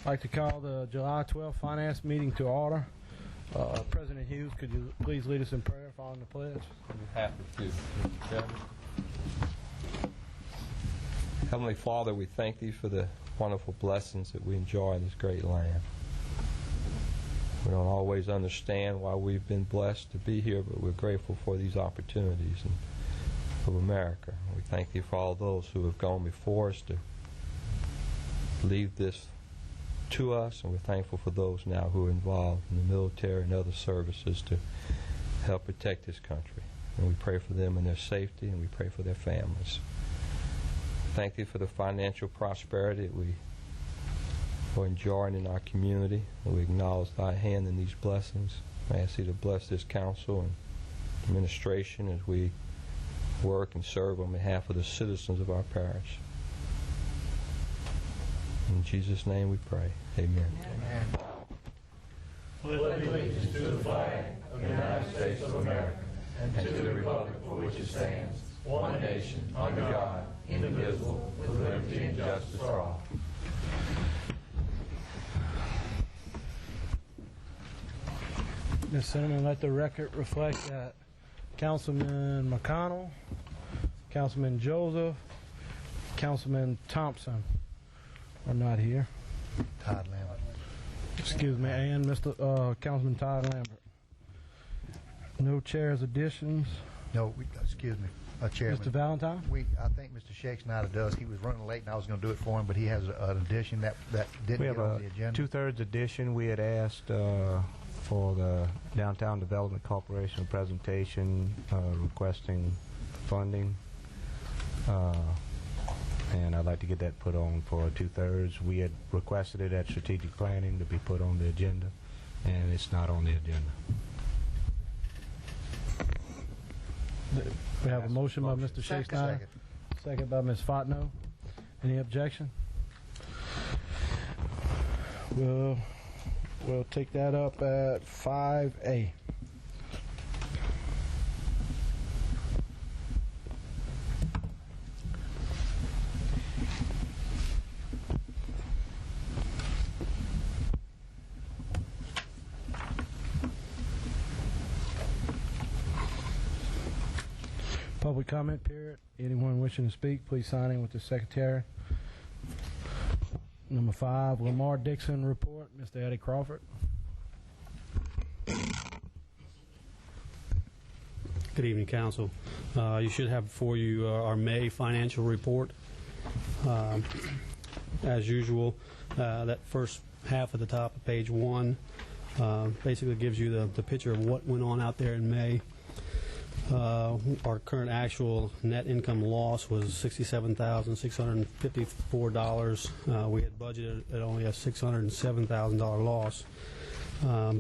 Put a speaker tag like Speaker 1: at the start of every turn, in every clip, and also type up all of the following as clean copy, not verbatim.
Speaker 1: I'd like to call the July 12th Finance meeting to order. President Hughes, could you please lead us in prayer following the pledge?
Speaker 2: I'm happy to, Mr. Chairman. Heavenly Father, we thank Thee for the wonderful blessings that we enjoy in this great land. We don't always understand why we've been blessed to be here, but we're grateful for these opportunities of America. We thank Thee for all those who have gone before us to leave this to us, and we're thankful for those now who are involved in the military and other services to help protect this country. And we pray for them and their safety, and we pray for their families. Thank Thee for the financial prosperity that we are enjoying in our community, and we acknowledge Thy hand in these blessings. I ask Thee to bless this council and administration as we work and serve on behalf of the citizens of our parish. In Jesus' name we pray. Amen.
Speaker 3: Amen. Pledge allegiance to the flag of the United States of America and to the republic for which it stands, one nation, under God, indivisible, with liberty and justice for all.
Speaker 1: Mr. Senator, let the record reflect that Councilman McConnell, Councilman Joseph, Councilman Thompson are not here.
Speaker 4: Todd Lambert.
Speaker 1: Excuse me, and Mr. Councilman Todd Lambert. No chairs additions.
Speaker 4: No, excuse me, Chairman.
Speaker 1: Mr. Valentine?
Speaker 4: I think Mr. Shakes now does. He was running late, and I was going to do it for him, but he has an addition that didn't get on the agenda.
Speaker 5: We have a two-thirds addition. We had asked for the Downtown Development Corporation presentation requesting funding. And I'd like to get that put on for two-thirds. We had requested it at strategic planning to be put on the agenda, and it's not on the agenda.
Speaker 1: We have a motion by Mr. Shakespeare, second by Ms. Fontenot. Any objection? We'll take that up at 5A. Public comment period. Anyone wishing to speak, please sign in with the secretary. Number 5, Lamar Dixon report. Mr. Eddie Crawford.
Speaker 6: Good evening, Council. You should have before you our May financial report. As usual, that first half at the top of page 1 basically gives you the picture of what went on out there in May. Our current actual net income loss was $67,654. We had budgeted at only a $607,000 loss.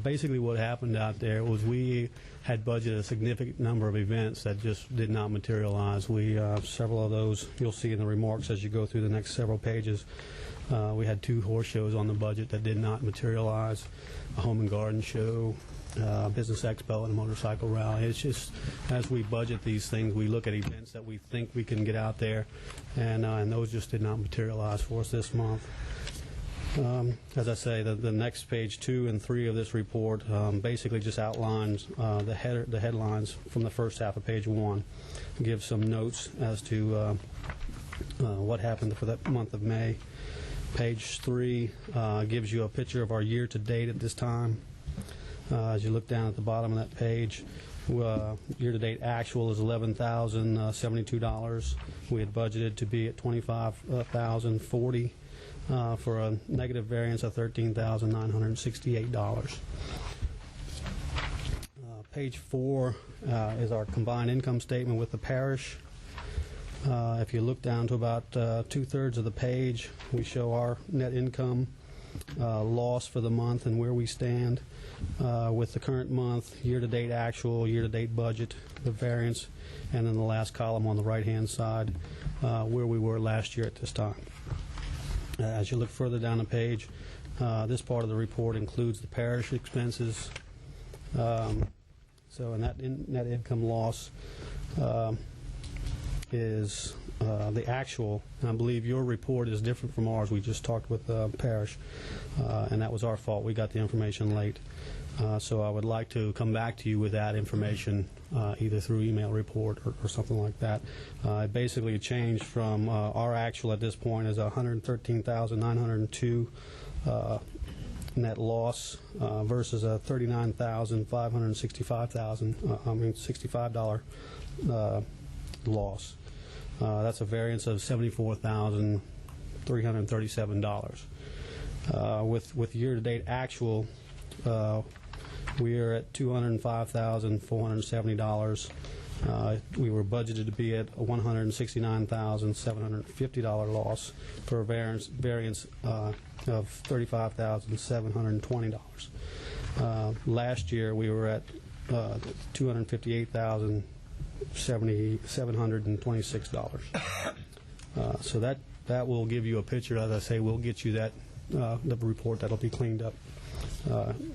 Speaker 6: Basically what happened out there was we had budgeted a significant number of events that just did not materialize. We several of those you'll see in the remarks as you go through the next several pages. We had 2 horse shows on the budget that did not materialize, a home and garden show, business expo, and a motorcycle rally. It's just as we budget these things, we look at events that we think we can get out there, and those just did not materialize for us this month. As I say, the next page 2 and 3 of this report basically just outlines the headlines from the first half of page 1. Give some notes as to what happened for that month of May. Page 3 gives you a picture of our year-to-date at this time. As you look down at the bottom of that page, year-to-date actual is $11,072. We had budgeted to be at $25,040 for a negative variance of $13,968. Page 4 is our combined income statement with the parish. If you look down to about two-thirds of the page, we show our net income loss for the month and where we stand with the current month, year-to-date actual, year-to-date budget, the variance, and then the last column on the right-hand side where we were last year at this time. As you look further down the page, this part of the report includes the parish expenses. So in that net income loss, is the actual, and I believe your report is different from ours. We just talked with Parish, and that was our fault. We got the information late. So I would like to come back to you with that information, either through email report or something like that. Basically, it changed from our actual at this point is 113,902 net loss versus a $65 loss. That's a variance of $74,337. With year-to-date actual, we are at $205,470. We were budgeted to be at a $169,750 loss for a variance of $35,720. Last year we were at $258,726. So that will give you a picture. As I say, we'll get you that the report that'll be cleaned up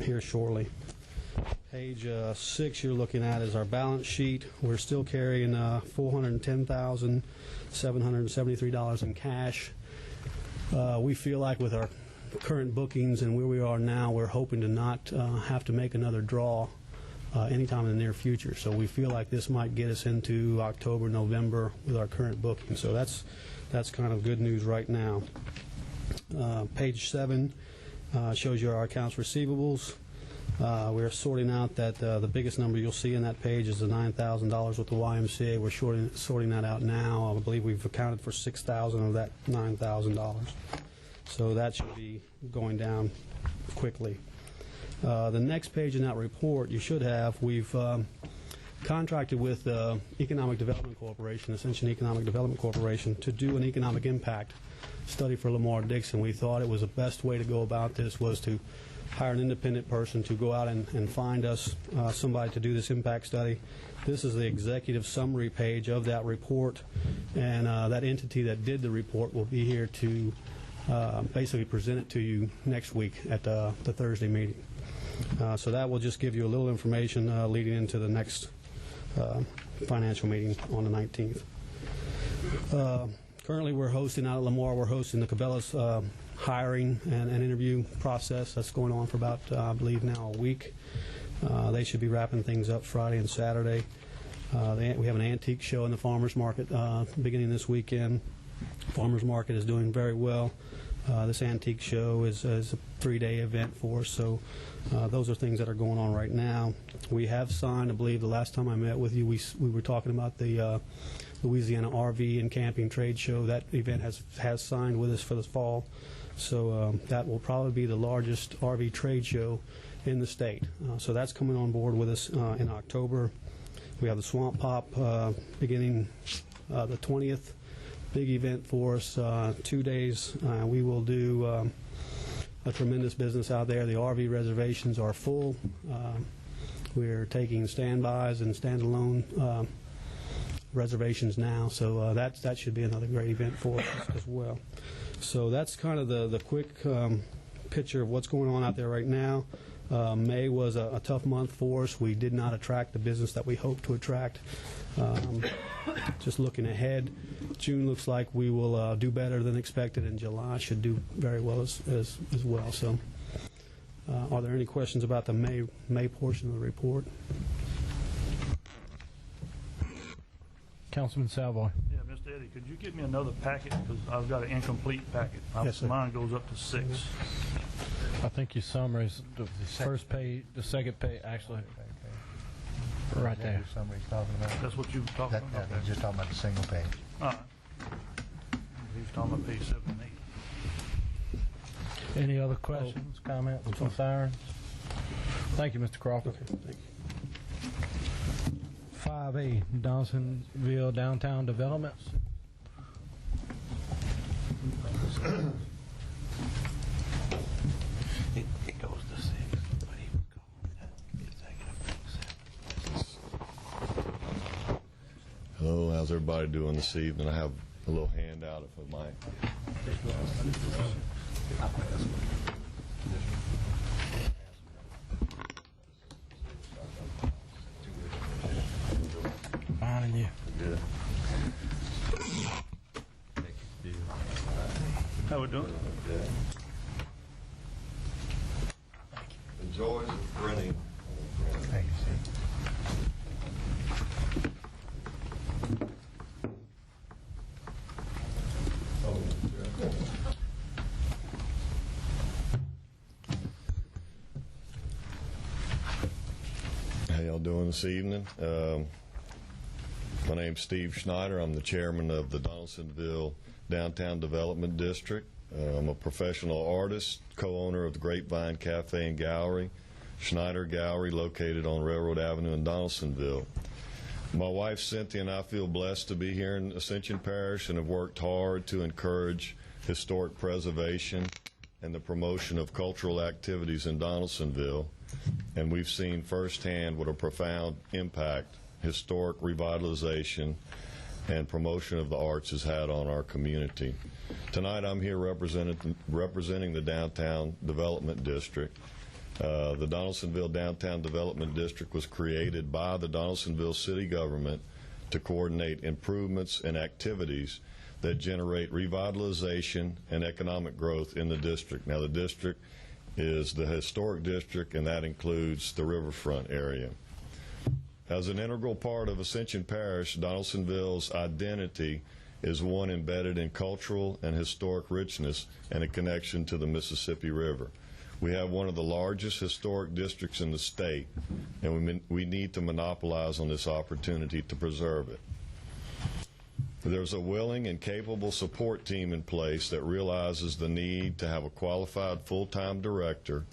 Speaker 6: here shortly. Page 6 you're looking at is our balance sheet. We're still carrying $410,773 in cash. We feel like with our current bookings and where we are now, we're hoping to not have to make another draw anytime in the near future. So we feel like this might get us into October, November with our current booking. So that's kind of good news right now. Page 7 shows you our accounts receivables. We're sorting out that the biggest number you'll see in that page is the $9,000 with the YMCA. We're sorting that out now. I believe we've accounted for $6,000 of that $9,000. So that should be going down quickly. The next page in that report you should have, we've contracted with Economic Development Corporation, Ascension Economic Development Corporation, to do an economic impact study for Lamar-Dixon. We thought it was the best way to go about this was to hire an independent person to go out and find us somebody to do this impact study. This is the executive summary page of that report, and that entity that did the report will be here to basically present it to you next week at the Thursday meeting. So that will just give you a little information leading into the next financial meeting on the 19th. Currently we're hosting out at Lamar, we're hosting the Cabela's hiring and interview process. That's going on for about, I believe now, a week. They should be wrapping things up Friday and Saturday. We have an antique show in the farmers market beginning this weekend. Farmers market is doing very well. This antique show is a 3-day event for us, so those are things that are going on right now. We have signed, I believe the last time I met with you, we were talking about the Louisiana RV and Camping Trade Show. That event has signed with us for this fall. So that will probably be the largest RV trade show in the state. So that's coming on board with us in October. We have the Swamp Pop beginning the 20th. Big event for us, 2 days. We will do a tremendous business out there. The RV reservations are full. We're taking standbys and standalone reservations now, so that should be another great event for us as well. So that's kind of the quick picture of what's going on out there right now. May was a tough month for us. We did not attract the business that we hoped to attract. Just looking ahead, June looks like we will do better than expected, and July should do very well as well. So are there any questions about the May portion of the report?
Speaker 1: Councilman Salvoy.
Speaker 3: Yeah, Mr. Eddie, could you give me another packet? Because I've got an incomplete packet.
Speaker 6: Yes, sir.
Speaker 3: Mine goes up to 6.
Speaker 1: I think your summaries, the first page, the second page, actually, right there.
Speaker 4: Somebody's talking about.
Speaker 3: That's what you were talking about?
Speaker 4: He's just talking about the single page.
Speaker 3: All right. He was talking about page 7 and 8.
Speaker 1: Any other questions, comments, concerns? Thank you, Mr. Crawford.
Speaker 6: Okay, thank you.
Speaker 1: 5A, Dawsonville Downtown Developments.
Speaker 7: It goes to 6, but he was calling that executive session.
Speaker 8: Hello, how's everybody doing this evening? I have a little handout if I might.
Speaker 1: Finding you.
Speaker 8: Good.
Speaker 3: How we doing?
Speaker 8: The joys of printing.
Speaker 4: Thank you, Steve.
Speaker 8: How y'all doing this evening? My name's Steve Schneider. I'm the chairman of the Donaldsonville Downtown Development District. I'm a professional artist, co-owner of the Grapevine Cafe and Gallery, Schneider Gallery, located on Railroad Avenue in Donaldsonville. My wife Cynthia and I feel blessed to be here in Ascension Parish and have worked hard to encourage historic preservation and the promotion of cultural activities in Donaldsonville. And we've seen firsthand what a profound impact historic revitalization and promotion of the arts has had on our community. Tonight I'm here representing the Downtown Development District. The Donaldsonville Downtown Development District was created by the Donaldsonville City Government to coordinate improvements and activities that generate revitalization and economic growth in the district. Now, the district is the historic district, and that includes the riverfront area. As an integral part of Ascension Parish, Donaldsonville's identity is one embedded in cultural and historic richness and a connection to the Mississippi River. We have one of the largest historic districts in the state, and we need to monopolize on this opportunity to preserve it. There's a willing and capable support team in place that realizes the need to have a qualified full-time director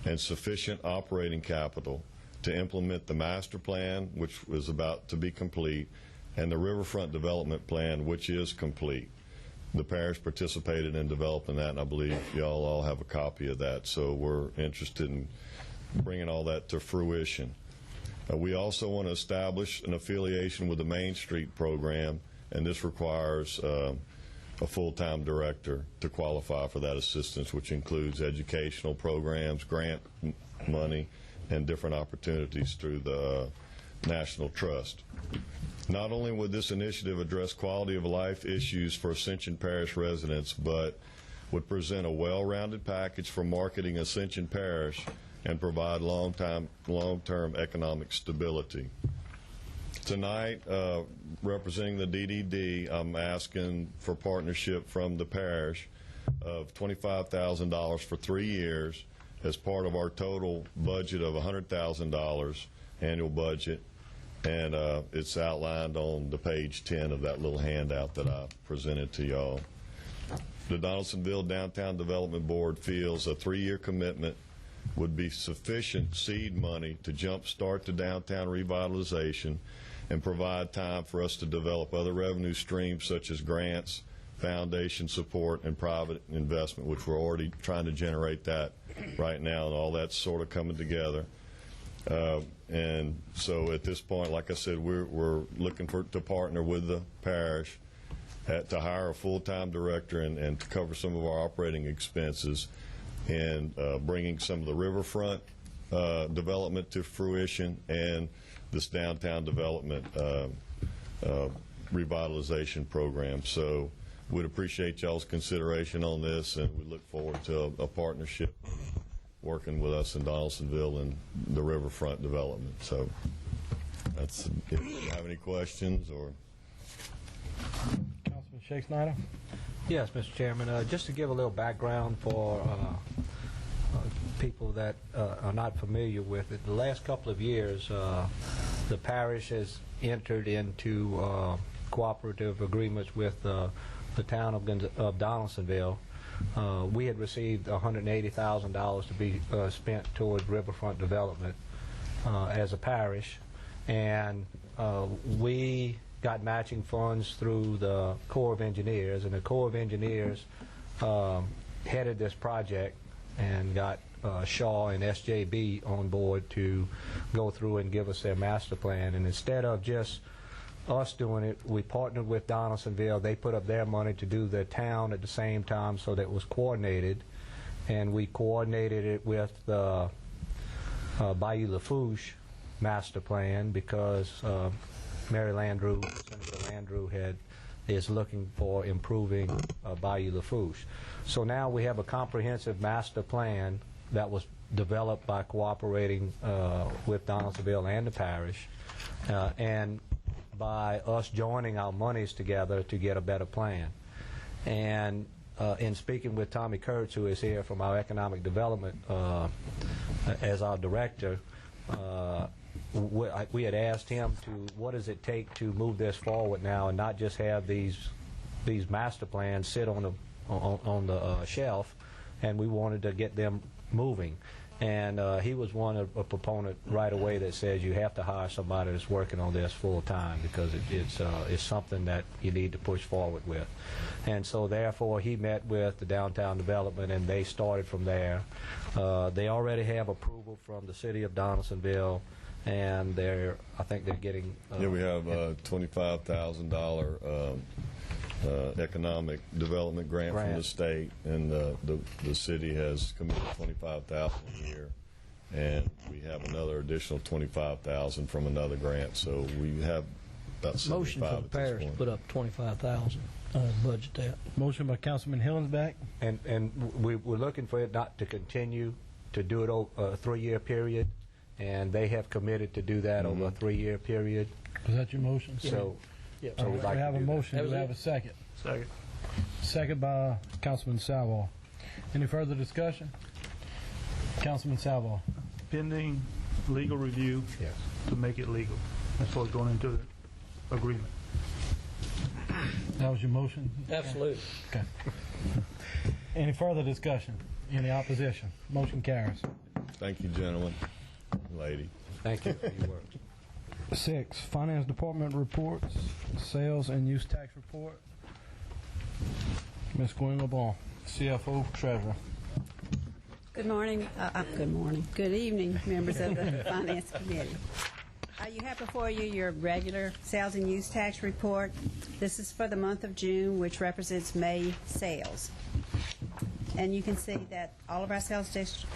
Speaker 8: and sufficient operating capital to implement the master plan, which is about to be complete, and the riverfront development plan, which is complete. The parish participated in developing that, and I believe y'all all have a copy of that, so we're interested in bringing all that to fruition. We also want to establish an affiliation with the Main Street program, and this requires a full-time director to qualify for that assistance, which includes educational programs, grant money, and different opportunities through the National Trust. Not only would this initiative address quality of life issues for Ascension Parish residents, but would present a well-rounded package for marketing Ascension Parish and provide long-term economic stability. Tonight, representing the DDD, I'm asking for partnership from the parish of $25,000 for 3 years as part of our total budget of $100,000 annual budget, and it's outlined on the page 10 of that little handout that I presented to y'all. The Donaldsonville Downtown Development Board feels a 3-year commitment would be sufficient seed money to jumpstart the downtown revitalization and provide time for us to develop other revenue streams such as grants, foundation support, and private investment, which we're already trying to generate that right now, and all that's sort of coming together. And so at this point, like I said, we're looking to partner with the parish to hire a full-time director and to cover some of our operating expenses, and bringing some of the riverfront development to fruition and this downtown development revitalization program. So we'd appreciate y'all's consideration on this, and we look forward to a partnership working with us in Donaldsonville and the riverfront development. So that's, if you have any questions or...
Speaker 1: Councilman Shake Snyder?
Speaker 5: Yes, Mr. Chairman. Just to give a little background for people that are not familiar with it, the last couple of years, the parish has entered into cooperative agreements with the town of Donaldsonville. We had received $180,000 to be spent towards riverfront development as a parish, and we got matching funds through the Corps of Engineers, and the Corps of Engineers headed this project and got Shaw and SJB on board to go through and give us their master plan. And instead of just us doing it, we partnered with Donaldsonville. They put up their money to do the town at the same time, so that it was coordinated, and we coordinated it with the Bayou Lafourche master plan, because Mary Landrew, Senator Landrew, had is looking for improving Bayou Lafourche. So now we have a comprehensive master plan that was developed by cooperating with Donaldsonville and the parish, and by us joining our monies together to get a better plan. And in speaking with Tommy Kurtz, who is here from our economic development as our director, we had asked him to, what does it take to move this forward now and not just have these master plans sit on the shelf, and we wanted to get them moving. And he was a proponent right away that says you have to hire somebody that's working on this full time, because it's something that you need to push forward with. And so therefore he met with the downtown development, and they started from there. They already have approval from the city of Donaldsonville, and I think they're getting
Speaker 8: Yeah, we have a $25,000 economic development grant from the state, and the city has committed $25,000 a year, and we have another additional $25,000 from another grant. So we have about 75
Speaker 9: Motion for the
Speaker 8: at this
Speaker 9: parish to
Speaker 8: point.
Speaker 9: put up 25,000, budget that.
Speaker 1: Motion by Councilman Hillensback.
Speaker 5: and we're looking for it not to continue to do it over a 3-year period, and they have committed to do that over a 3-year period.
Speaker 1: Was that your motion?
Speaker 5: So,
Speaker 9: Yep.
Speaker 5: so
Speaker 1: We
Speaker 5: we'd like
Speaker 1: have
Speaker 5: to
Speaker 1: a
Speaker 5: do that.
Speaker 1: motion.
Speaker 9: That
Speaker 1: Do we
Speaker 9: was
Speaker 1: have
Speaker 9: it.
Speaker 1: a second?
Speaker 9: Second.
Speaker 1: Second by Councilman Salvo. Any further discussion? Councilman Salvo.
Speaker 3: Pending legal review
Speaker 5: Yes.
Speaker 3: to make it legal. That's what's going into the agreement.
Speaker 1: That was your motion?
Speaker 9: Absolutely.
Speaker 1: Okay. Any further discussion? Any opposition? Motion carries.
Speaker 8: Thank you, gentlemen, lady.
Speaker 5: Thank you for your work.
Speaker 1: 6, Finance Department reports, sales and use tax report. Ms. Gwen LeBlanc, CFO Treasurer.
Speaker 10: Good morning. Good morning. Good evening, members of the Finance Committee. You have before you your regular sales and use tax report. This is for the month of June, which represents May sales. And you can see that all of our sales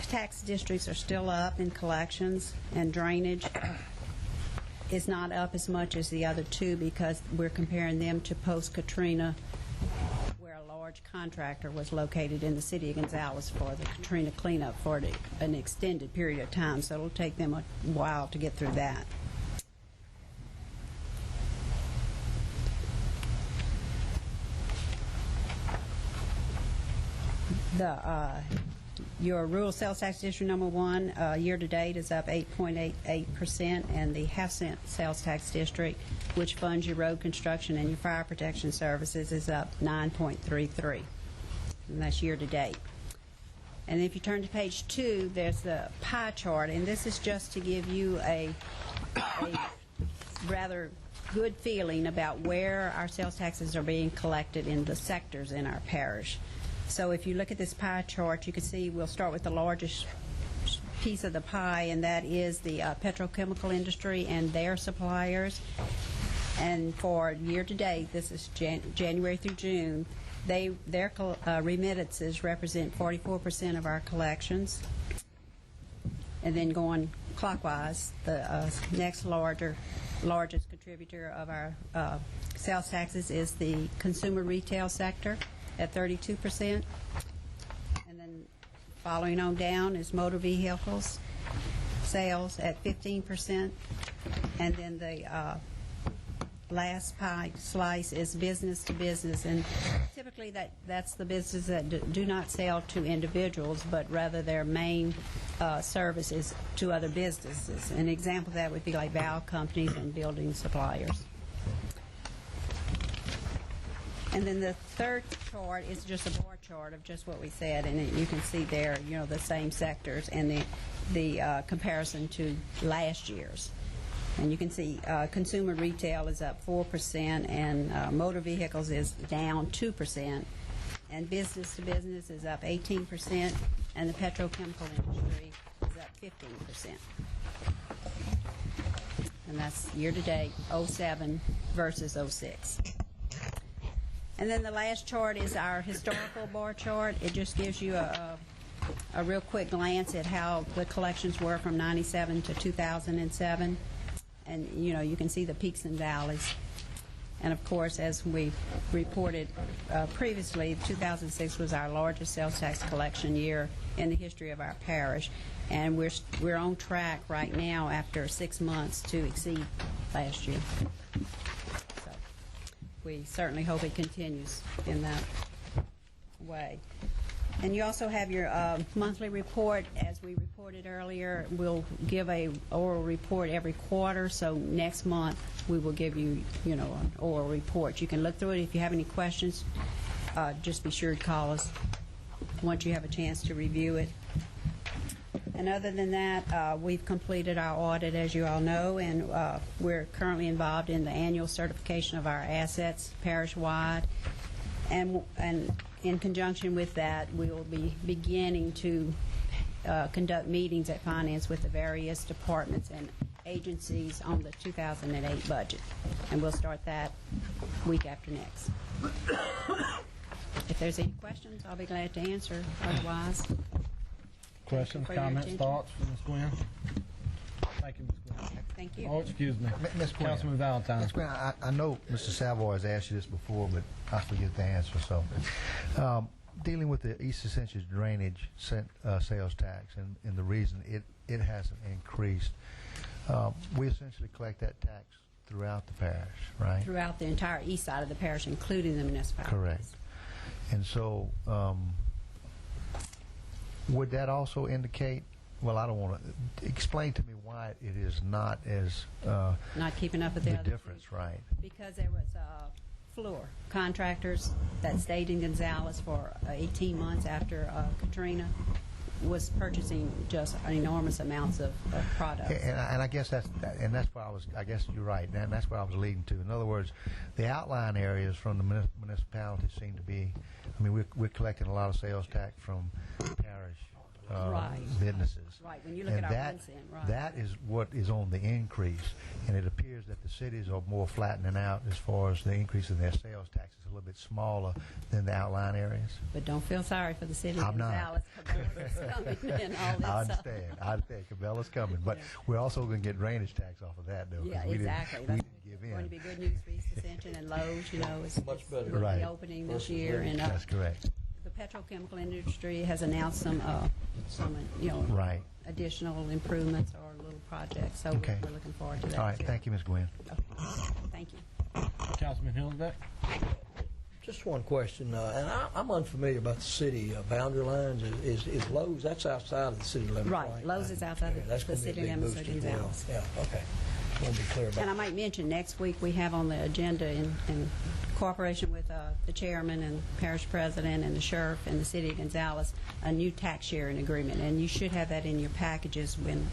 Speaker 10: tax districts are still up in collections, and drainage is not up as much as the other two, because we're comparing them to post-Katrina, where a large contractor was located in the city of Gonzales for the Katrina cleanup for an extended period of time. So it'll take them a while to get through that. Your rural sales tax district number 1 year-to-date is up 8.88%, and the half-cent sales tax district, which funds your road construction and your fire protection services, is up 9.33%, and that's year-to-date. And if you turn to page 2, there's the pie chart, and this is just to give you a rather good feeling about where our sales taxes are being collected in the sectors in our parish. So if you look at this pie chart, you can see we'll start with the largest piece of the pie, and that is the petrochemical industry and their suppliers. And for year-to-date, this is January through June, their remittances represent 44% of our collections. And then going clockwise, the next largest contributor of our sales taxes is the consumer retail sector at 32%. And then following on down is motor vehicles sales at 15%. And then the last pie slice is business to business, and typically that's the business that do not sell to individuals, but rather their main service is to other businesses. An example of that would be like valve companies and building suppliers. And then the third chart is just a bar chart of just what we said, and you can see there, the same sectors and the comparison to last year's. And you can see consumer retail is up 4%, and motor vehicles is down 2%, and business to business is up 18%, and the petrochemical industry is up 15%. And that's year-to-date 07 versus 06. And then the last chart is our historical bar chart. It just gives you a real quick glance at how the collections were from 97 to 2007. And, you can see the peaks and valleys. And of course, as we reported previously, 2006 was our largest sales tax collection year in the history of our parish, and we're on track right now after 6 months to exceed last year. So we certainly hope it continues in that way. And you also have your monthly report. As we reported earlier, we'll give a oral report every quarter. So next month we will give you, an oral report. You can look through it. If you have any questions, just be sure to call us once you have a chance to review it. And other than that, we've completed our audit, as you all know, and we're currently involved in the annual certification of our assets parish-wide. And in conjunction with that, we will be beginning to conduct meetings at Finance with the various departments and agencies on the 2008 budget. And we'll start that week after next. If there's any questions, I'll be glad to answer. Otherwise,
Speaker 1: Questions,
Speaker 10: for your
Speaker 1: comments,
Speaker 10: attention.
Speaker 1: thoughts from Ms. Gwynn? Thank you, Ms. Gwynn.
Speaker 10: Thank you.
Speaker 1: Oh, excuse me.
Speaker 4: Ms. Gwynn.
Speaker 1: Councilman Valentine.
Speaker 4: Ms. Gwynn, I know Mr. Savoy has asked you this before, but I forget the answer. So, dealing with the East Ascension drainage sales tax and the reason it hasn't increased, we essentially collect that tax throughout the parish, right?
Speaker 10: Throughout the entire east side of the parish, including the municipalities.
Speaker 4: Correct. And so, would that also indicate? Well, I don't want to explain to me why it is not as
Speaker 10: Not keeping up with the
Speaker 4: the
Speaker 10: other
Speaker 4: difference,
Speaker 10: two.
Speaker 4: right?
Speaker 10: Because there was floor contractors that stayed in Gonzales for 18 months after Katrina was purchasing just enormous amounts of products.
Speaker 4: And I guess that's why I guess you're right, and that's what I was leading to. In other words, the outline areas from the municipalities seem to be. I mean, we're collecting a lot of sales tax from parish
Speaker 10: Right.
Speaker 4: businesses.
Speaker 10: Right, when you look
Speaker 4: And
Speaker 10: at our
Speaker 4: that,
Speaker 10: 1 cent, right.
Speaker 4: that is what is on the increase, and it appears that the cities are more flattening out as far as the increase in their sales tax is a little bit smaller than the outline areas.
Speaker 10: But don't feel sorry for the city of
Speaker 4: I'm not.
Speaker 10: Gonzales. Cabela's coming in all this.
Speaker 4: I understand. Cabela's coming, but we're also going to get drainage tax off of that, though. 'cause
Speaker 10: Yeah,
Speaker 4: we
Speaker 10: exactly.
Speaker 4: We
Speaker 10: That's
Speaker 4: didn't give
Speaker 10: going to
Speaker 4: in.
Speaker 10: be good news for East Ascension and Lowe's. Is
Speaker 7: Much better.
Speaker 10: will
Speaker 4: Right.
Speaker 10: be opening this year, and
Speaker 4: That's correct.
Speaker 10: the petrochemical industry has announced some
Speaker 4: Right.
Speaker 10: additional improvements or little projects. So
Speaker 4: Okay.
Speaker 10: we're looking forward to that.
Speaker 4: All right.
Speaker 10: too.
Speaker 4: Thank you, Ms. Gwynn.
Speaker 10: Okay. Thank you.
Speaker 1: Councilman Hillsback?
Speaker 9: Just one question, and I'm unfamiliar about the city boundary lines. Is Lowe's, that's outside of the city limits, right?
Speaker 10: Right. Lowe's is outside
Speaker 9: Yeah,
Speaker 10: the
Speaker 9: that's gonna be a
Speaker 10: city
Speaker 9: big
Speaker 10: limits of
Speaker 9: boost as well.
Speaker 10: Gonzales.
Speaker 9: Yeah, okay. Want to be clear about
Speaker 10: And I
Speaker 9: that.
Speaker 10: might mention, next week we have on the agenda in cooperation with the chairman and parish president and the sheriff and the city of Gonzales, a new tax sharing agreement. And you should have that in your packages when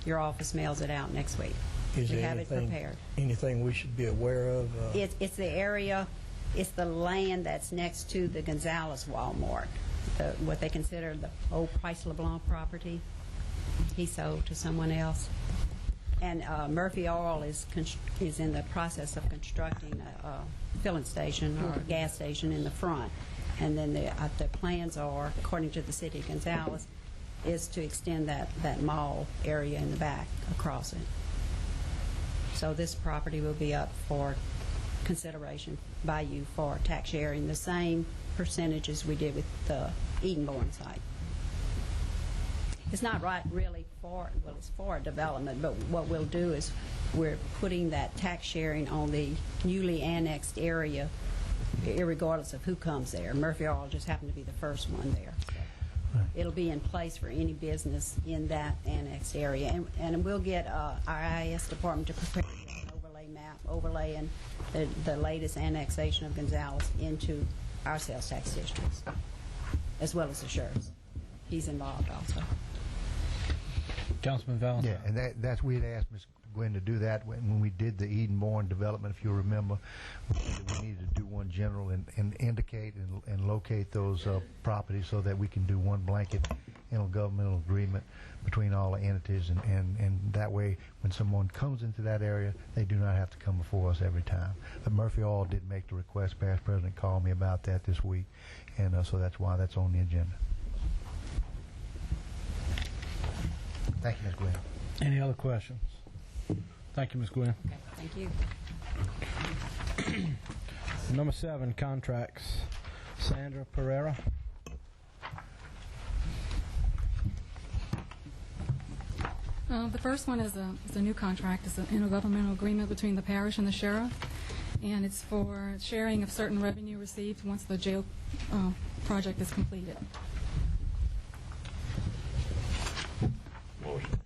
Speaker 10: your office mails it out next week.
Speaker 9: Is
Speaker 10: We
Speaker 9: there
Speaker 10: have it prepared.
Speaker 9: anything we should be aware of?
Speaker 10: It's the area, it's the land that's next to the Gonzales Walmart, what they consider the old Price LeBlanc property. He sold to someone else. And Murphy Oil is in the process of constructing a filling station or a gas station in the front. And then the plans are, according to the city of Gonzales, is to extend that mall area in the back across it. So this property will be up for consideration by you for tax sharing, the same percentages we did with the Edenborn site. It's not right really it's for a development, but what we'll do is we're putting that tax sharing on the newly annexed area, irregardless of who comes there. Murphy Oil just happened to be the first one there. So it'll be in place for any business in that annexed area. And we'll get our IIS department to prepare an overlay map, overlaying the latest annexation of Gonzales into our sales tax districts, as well as the sheriff's. He's involved also.
Speaker 1: Councilman Valentine?
Speaker 4: Yeah, and that's we had asked Ms. Gwynn to do that when we did the Edenborn development, if you remember. We said that we needed to do one general and indicate and locate those properties so that we can do one blanket intergovernmental agreement between all the entities, and that way when someone comes into that area, they do not have to come before us every time. But Murphy Oil did make the request. Parish President called me about that this week, and so that's why that's on the agenda. Thank you, Ms. Gwynn.
Speaker 1: Any other questions? Thank you, Ms. Gwynn.
Speaker 10: Okay, thank you.
Speaker 1: Number 7, contracts. Sandra Pereira.
Speaker 11: The first one is a new contract. It's an intergovernmental agreement between the parish and the sheriff, and it's for sharing of certain revenue received once the jail project is completed.
Speaker 3: Motion.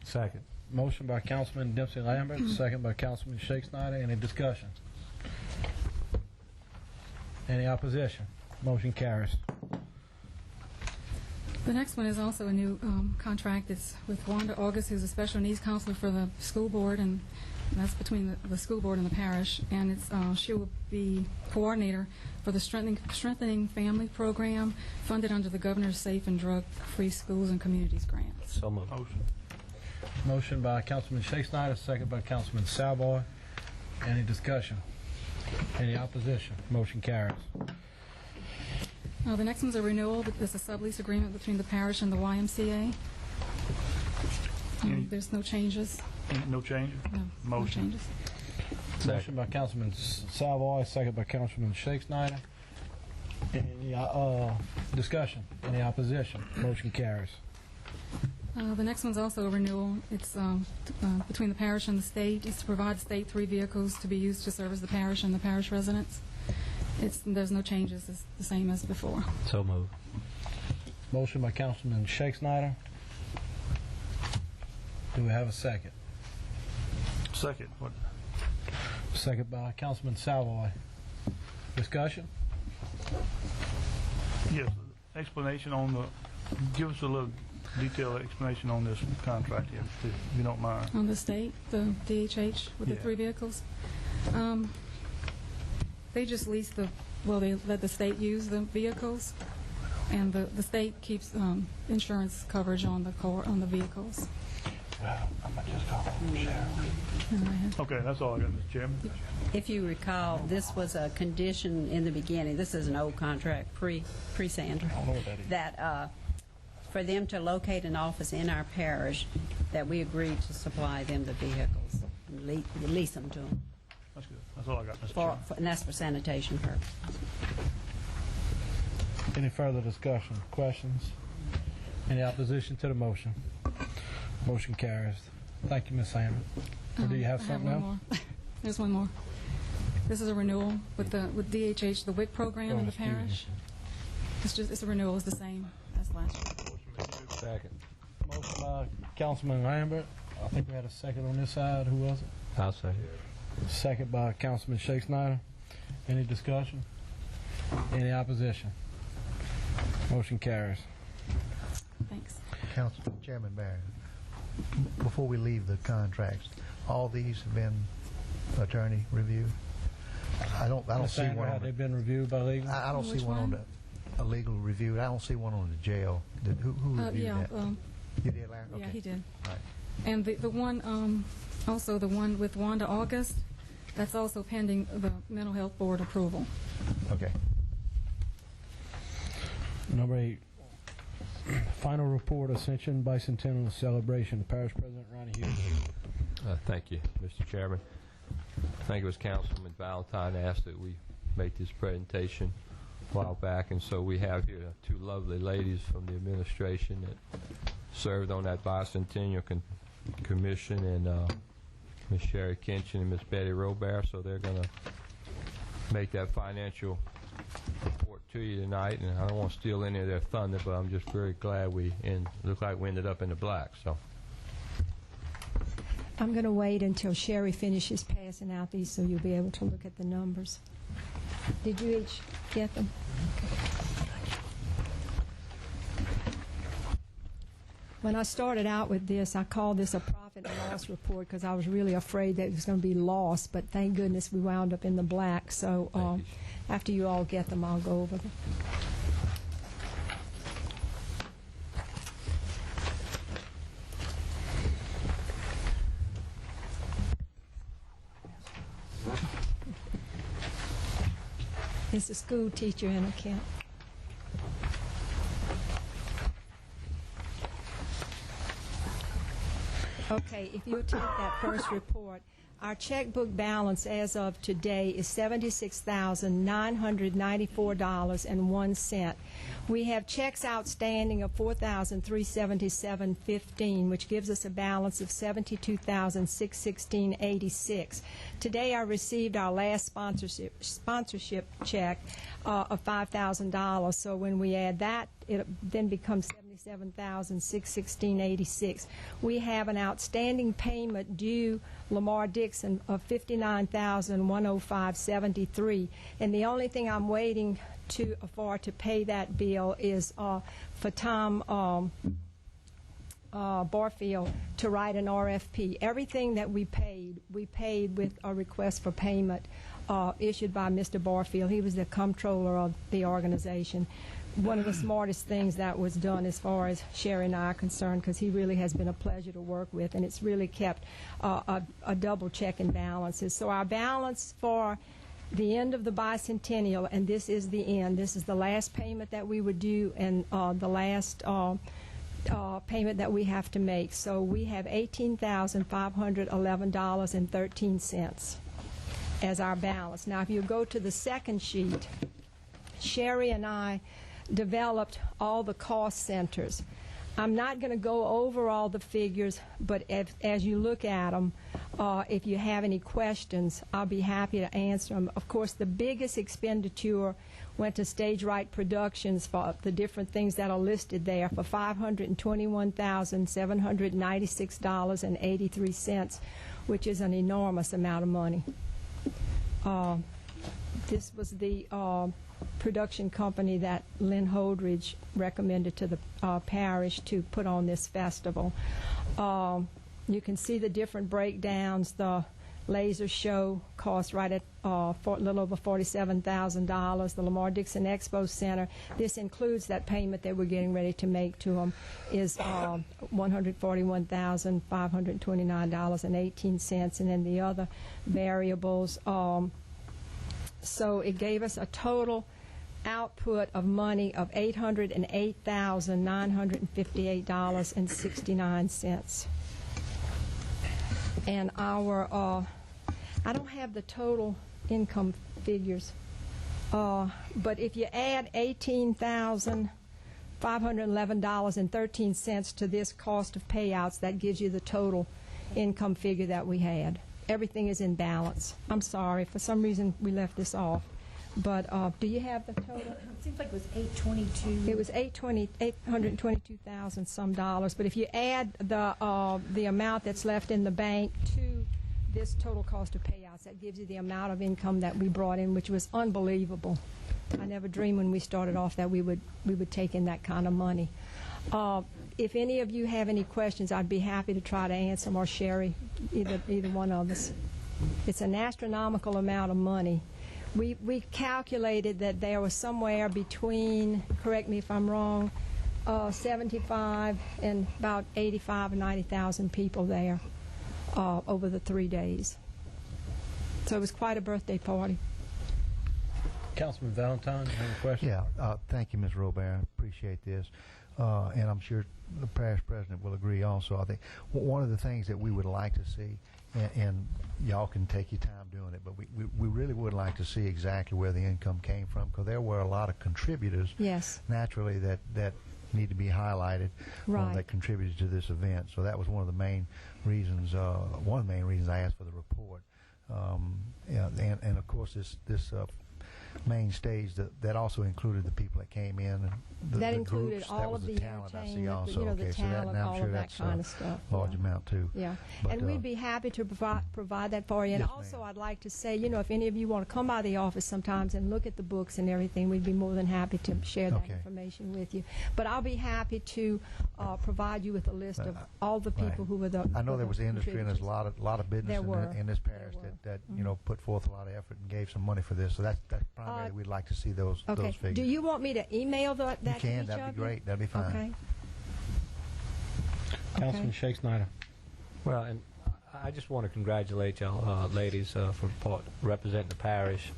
Speaker 6: Second.
Speaker 1: Motion by Councilman Dempsey Lambert, second by Councilman Shake Snyder. Any discussion? Any opposition? Motion carries.
Speaker 11: The next one is also a new contract. It's with Wanda August, who's a special needs counselor for the school board, and that's between the school board and the parish. And it's she will be coordinator for the Strengthening Family Program, funded under the Governor's Safe and Drug-Free Schools and Communities grant.
Speaker 6: So moved.
Speaker 3: Motion.
Speaker 1: Motion by Councilman Shake Snyder, second by Councilman Savoy. Any discussion? Any opposition? Motion carries.
Speaker 11: The next one's a renewal. It's a sublease agreement between the parish and the YMCA. There's no changes.
Speaker 3: No changes?
Speaker 11: No
Speaker 3: Motion.
Speaker 11: changes.
Speaker 1: Motion by Councilman Savoy, second by Councilman Shake Snyder. Any discussion? Any opposition? Motion carries.
Speaker 11: The next one's also a renewal. It's between the parish and the state. It's to provide the state 3 vehicles to be used to service the parish and the parish residents. There's no changes. It's the same as before.
Speaker 6: So moved.
Speaker 1: Motion by Councilman Shake Snyder. Do we have a second?
Speaker 3: Second. What?
Speaker 1: Second by Councilman Savoy. Discussion?
Speaker 3: Yes. Explanation on the. Give us a little detailed explanation on this contract here, if you don't mind.
Speaker 11: On the state, the DHH with the 3 vehicles. They just lease they let the state use the vehicles, and the state keeps insurance coverage on the vehicles.
Speaker 3: Okay, that's all I got, Mr. Chairman.
Speaker 10: If you recall, this was a condition in the beginning. This is an old contract, pre-Sandra.
Speaker 1: I don't know what that is.
Speaker 10: That for them to locate an office in our parish, that we agreed to supply them the vehicles, and lease them to them.
Speaker 3: That's good. That's all I got, Mr. Chairman.
Speaker 10: And that's for sanitation purposes.
Speaker 1: Any further discussion? Questions? Any opposition to the motion? Motion carries. Thank you, Ms. Sandra. Or do you have something else?
Speaker 11: One more. There's one more. This is a renewal with DHH, the WIC program in the parish. It's a renewal. It's the same as last year.
Speaker 2: Second.
Speaker 1: Motion by Councilman Lambert. I think we had a second on this side. Who was it?
Speaker 6: I'll second.
Speaker 1: Second by Councilman Shake Snyder. Any discussion? Any opposition? Motion carries.
Speaker 11: Thanks.
Speaker 4: Chairman Barron, before we leave the contracts, all these have been attorney reviewed? I don't
Speaker 1: Ms.
Speaker 4: see
Speaker 1: Sandra,
Speaker 4: one
Speaker 1: have
Speaker 4: on
Speaker 1: they
Speaker 4: the,
Speaker 1: been reviewed by legal?
Speaker 4: I don't see
Speaker 11: Which
Speaker 4: one on
Speaker 11: one?
Speaker 4: the a legal review. I don't see one on the jail. Who reviewed that? You did, Larry?
Speaker 11: Yeah,
Speaker 4: Okay.
Speaker 11: he did.
Speaker 4: Right.
Speaker 11: And the one, also the one with Wanda August, that's also pending the Mental Health Board approval.
Speaker 4: Okay.
Speaker 1: Number 8, final report, Ascension Bicentennial Celebration. The Parish President, Ronnie Hughes.
Speaker 2: Thank you, Mr. Chairman. I think it was Councilman Valentine asked that we make this presentation a while back, and so we have here 2 lovely ladies from the administration that served on that bicentennial commission, and Ms. Sherry Kinchin and Ms. Betty Robert, so they're going to make that financial report to you tonight, and I don't want to steal any of their thunder, but I'm just very glad look like we ended up in the black. So
Speaker 12: I'm going to wait until Sherry finishes passing out these so you'll be able to look at the numbers. Did you each get them? When I started out with this, I called this a profit and loss report because I was really afraid that it was going to be lost, but thank goodness we wound up in the black. So after you all get them, I'll go over them. It's a school teacher in account. Okay, if you'll take that first report, Our checkbook balance as of today is $76,994.01. We have checks outstanding of $4,377.15, which gives us a balance of $72,616.86. Today I received our last sponsorship check of $5,000. So when we add that, it then becomes $77,616.86. We have an outstanding payment due Lamar Dixon of $59,105.73, and the only thing I'm waiting for to pay that bill is for Tom Barfield to write an RFP. Everything that we paid with a request for payment issued by Mr. Barfield. He was the comptroller of the organization. One of the smartest things that was done as far as Sherry and I are concerned, because he really has been a pleasure to work with, and it's really kept a double check and balances. So our balance for the end of the bicentennial, and this is the end, this is the last payment that we would do and the last payment that we have to make. So we have $18,511.13 as our balance. Now if you go to the second sheet, Sherry and I developed all the cost centers. I'm not going to go over all the figures, but as you look at them, if you have any questions, I'll be happy to answer them. Of course, the biggest expenditure went to Stage Right Productions for the different things that are listed there for $521,796.83, which is an enormous amount of money. This was the production company that Lynn Holdridge recommended to the parish to put on this festival. You can see the different breakdowns. The laser show cost right at a little over $47,000. The Lamar Dixon Expo Center, this includes that payment that we're getting ready to make to them, is $141,529.18, and then the other variables. So it gave us a total output of money of $808,958.69. And our, I don't have the total income figures, but if you add $18,511.13 to this cost of payouts, that gives you the total income figure that we had. Everything is in balance. I'm sorry, for some reason we left this off. But do you have the total?
Speaker 13: It seems like it was $822.
Speaker 12: It was $822,000 some dollars. But if you add the amount that's left in the bank to this total cost of payouts, that gives you the amount of income that we brought in, which was unbelievable. I never dreamed when we started off that we would take in that kind of money. If any of you have any questions, I'd be happy to try to answer them, or Sherry, either one of us. It's an astronomical amount of money. We calculated that there was somewhere between, correct me if I'm wrong, 75 and about 85 or 90,000 people there over the 3 days. So it was quite a birthday party.
Speaker 1: Councilman Valentine, you have a question?
Speaker 4: Yeah, thank you, Ms. Robert. I appreciate this. And I'm sure the parish president will agree also. I think one of the things that we would like to see, and y'all can take your time doing it, but we really would like to see exactly where the income came from, because there were a lot of contributors,
Speaker 12: yes,
Speaker 4: naturally, that need to be highlighted,
Speaker 12: right,
Speaker 4: that contributed to this event. So that was one of the main reasons I asked for the report. And of course this main stage that also included the people that came in, and
Speaker 12: that
Speaker 4: the
Speaker 12: included
Speaker 4: groups.
Speaker 12: all
Speaker 4: that was
Speaker 12: of the
Speaker 4: talent I see
Speaker 12: entertainment,
Speaker 4: also.
Speaker 12: the
Speaker 4: Okay,
Speaker 12: talent,
Speaker 4: so that,
Speaker 12: all
Speaker 4: I'm sure
Speaker 12: of that
Speaker 4: that's
Speaker 12: kind of stuff.
Speaker 4: large amount too.
Speaker 12: Yeah,
Speaker 4: But,
Speaker 12: and we'd be happy to provide that for you. And
Speaker 4: yes,
Speaker 12: also,
Speaker 4: ma'am.
Speaker 12: I'd like to say, if any of you want to come by the office sometimes and look at the books and everything, we'd be more than happy to share that
Speaker 4: Okay.
Speaker 12: information with you. But I'll be happy to provide you with a list of all the people
Speaker 4: Right.
Speaker 12: who were the.
Speaker 4: I know
Speaker 12: were
Speaker 4: there
Speaker 12: the
Speaker 4: was industry and there's a
Speaker 12: contributors.
Speaker 4: lot of business
Speaker 12: There were.
Speaker 4: in this parish
Speaker 12: There
Speaker 4: that
Speaker 12: Mhm.
Speaker 4: put forth a lot of effort and gave some money for this. So that's primarily we'd like to see those
Speaker 12: Okay.
Speaker 4: figures.
Speaker 12: Do you want me to email that
Speaker 4: You
Speaker 12: to
Speaker 4: can.
Speaker 12: each
Speaker 4: That'd
Speaker 12: of
Speaker 4: be
Speaker 12: you?
Speaker 4: great. That'd be fine.
Speaker 12: Okay.
Speaker 1: Councilman Shake Snyder.
Speaker 5: Well, and I just want to congratulate y'all ladies for representing the parish.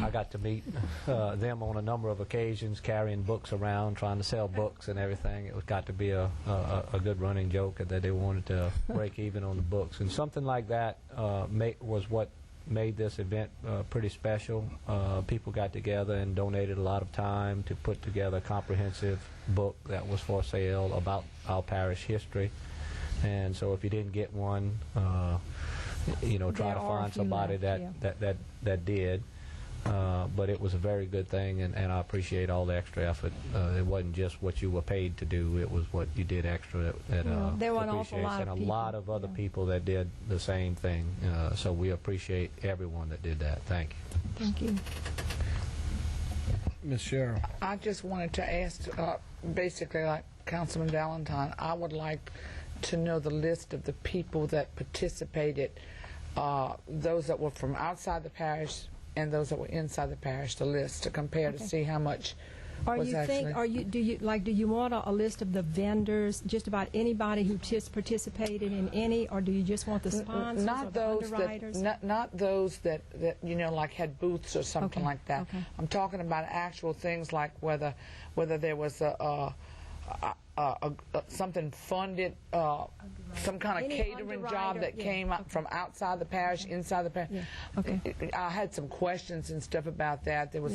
Speaker 5: I got to meet them on a number of occasions, carrying books around, trying to sell books and everything. It got to be a good running joke that they wanted to break even on the books. And something like that was what made this event pretty special. People got together and donated a lot of time to put together a comprehensive book that was for sale about our parish history. And so if you didn't get one, try to find somebody that did. But it was a very good thing, and I appreciate all the extra effort. It wasn't just what you were paid to do; it was what you did extra.
Speaker 12: There were an awful lot of
Speaker 5: and a
Speaker 12: people.
Speaker 5: lot of other people that did the same thing. So we appreciate everyone that did that. Thank you.
Speaker 12: Thank you.
Speaker 1: Ms. Sherrill.
Speaker 14: I just wanted to ask, basically like Councilman Valentine, I would like to know the list of the people that participated, those that were from outside the parish and those that were inside the parish, the list to compare to see how much was actually.
Speaker 12: Do you want a list of the vendors, just about anybody who just participated in any, or do you just want the sponsors or the underwriters?
Speaker 14: Not those that like had booths or something like that.
Speaker 12: Okay.
Speaker 14: I'm talking about actual things like whether there was something funded, some kind of
Speaker 12: Any
Speaker 14: catering job that came up from outside the parish, inside the parish.
Speaker 12: Yeah. Okay.
Speaker 14: I had some questions and stuff about that. There was,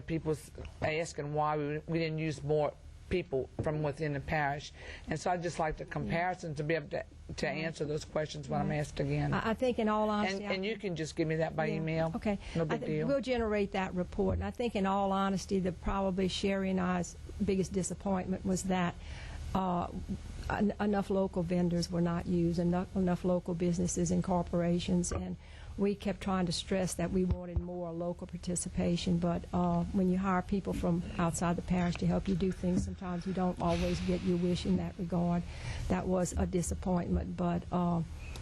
Speaker 14: people asking why we didn't use more people from within the parish, and so I'd just like the comparison to be able to answer those questions when I'm asked again.
Speaker 12: I think, in all honesty,
Speaker 14: and you can just give me that by email.
Speaker 12: Okay.
Speaker 14: No big deal.
Speaker 12: We'll generate that report, and I think, in all honesty, probably Sherry and I's biggest disappointment was that enough local vendors were not used, enough local businesses and corporations, and we kept trying to stress that we wanted more local participation, but when you hire people from outside the parish to help you do things, sometimes you don't always get your wish in that regard. That was a disappointment, but a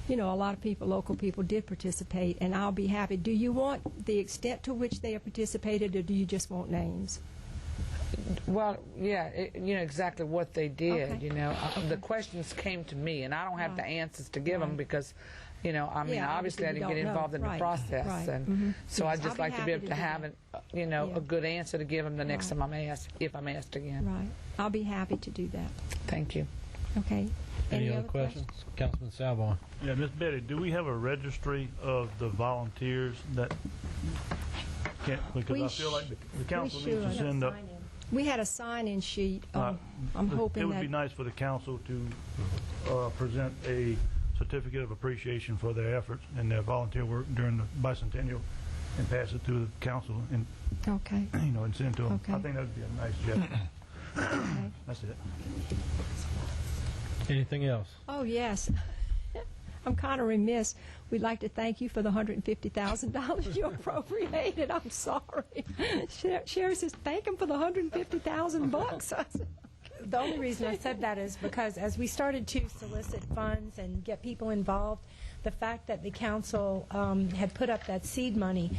Speaker 12: lot of people, local people, did participate, and I'll be happy. Do you want the extent to which they have participated, or do you just want names?
Speaker 14: Well, yeah, exactly what they did.
Speaker 12: Okay.
Speaker 14: The questions came to me, and I don't have the answers to give them because, obviously I didn't get involved in the process, and so I'd just like to be able to have a good answer to give them the next time I'm asked, if I'm asked again.
Speaker 12: Right. I'll be happy to do that.
Speaker 14: Thank you.
Speaker 12: Okay.
Speaker 1: Any other questions? Councilman Salvon.
Speaker 3: Yeah, Ms. Betty, do we have a registry of the volunteers that because I feel like the council needs to send up.
Speaker 12: We had a sign-in sheet. I'm hoping
Speaker 3: it would
Speaker 12: that
Speaker 3: be nice for the council to present a certificate of appreciation for their efforts and their volunteer work during the bicentennial, and pass it through the council and and send it to them.
Speaker 12: Okay.
Speaker 3: I think that would be a nice gesture.
Speaker 12: Okay.
Speaker 3: That's it.
Speaker 1: Anything else?
Speaker 12: Oh, yes. I'm kind of remiss. We'd like to thank you for the $150,000 you appropriated. I'm sorry. Sherry says, thank him for the $150,000.
Speaker 13: The only reason I said that is because as we started to solicit funds and get people involved, the fact that the council had put up that seed money,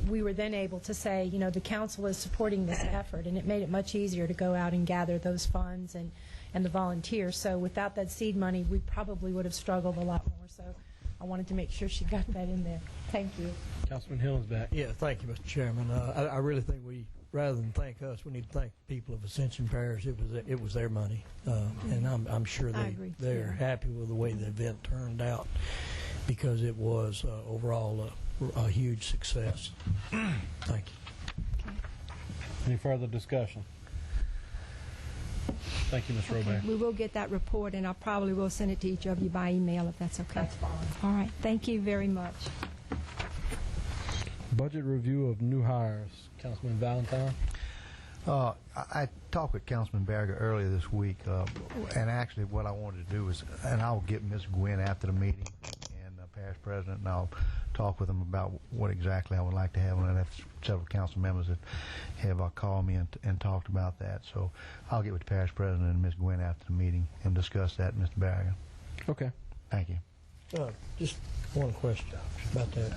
Speaker 13: we were then able to say, the council is supporting this effort, and it made it much easier to go out and gather those funds and the volunteers. So without that seed money, we probably would have struggled a lot more. So I wanted to make sure she got that in there. Thank you.
Speaker 1: Councilman Hill's back.
Speaker 9: Yeah, thank you, Mr. Chairman. I really think rather than thank us, we need to thank the people of Ascension Parish. It was their money, and I'm sure they're happy with the way the event turned out, because it was overall a huge success. Thank you.
Speaker 1: Any further discussion? Thank you, Ms. Robert.
Speaker 12: We will get that report, and I probably will send it to each of you by email if that's okay.
Speaker 13: That's fine.
Speaker 12: All right. Thank you very much.
Speaker 1: Budget review of new hires. Councilman Valentine.
Speaker 4: I talked with Councilman Berger earlier this week, and actually what I wanted to do is, and I'll get Ms. Gwynn after the meeting and Parish President, and I'll talk with them about what exactly I would like to have, and I have several council members that have called me and talked about that. So I'll get with the Parish President and Ms. Gwynn after the meeting and discuss that, Mr. Berger.
Speaker 1: Okay.
Speaker 4: Thank you.
Speaker 9: Just one question about that.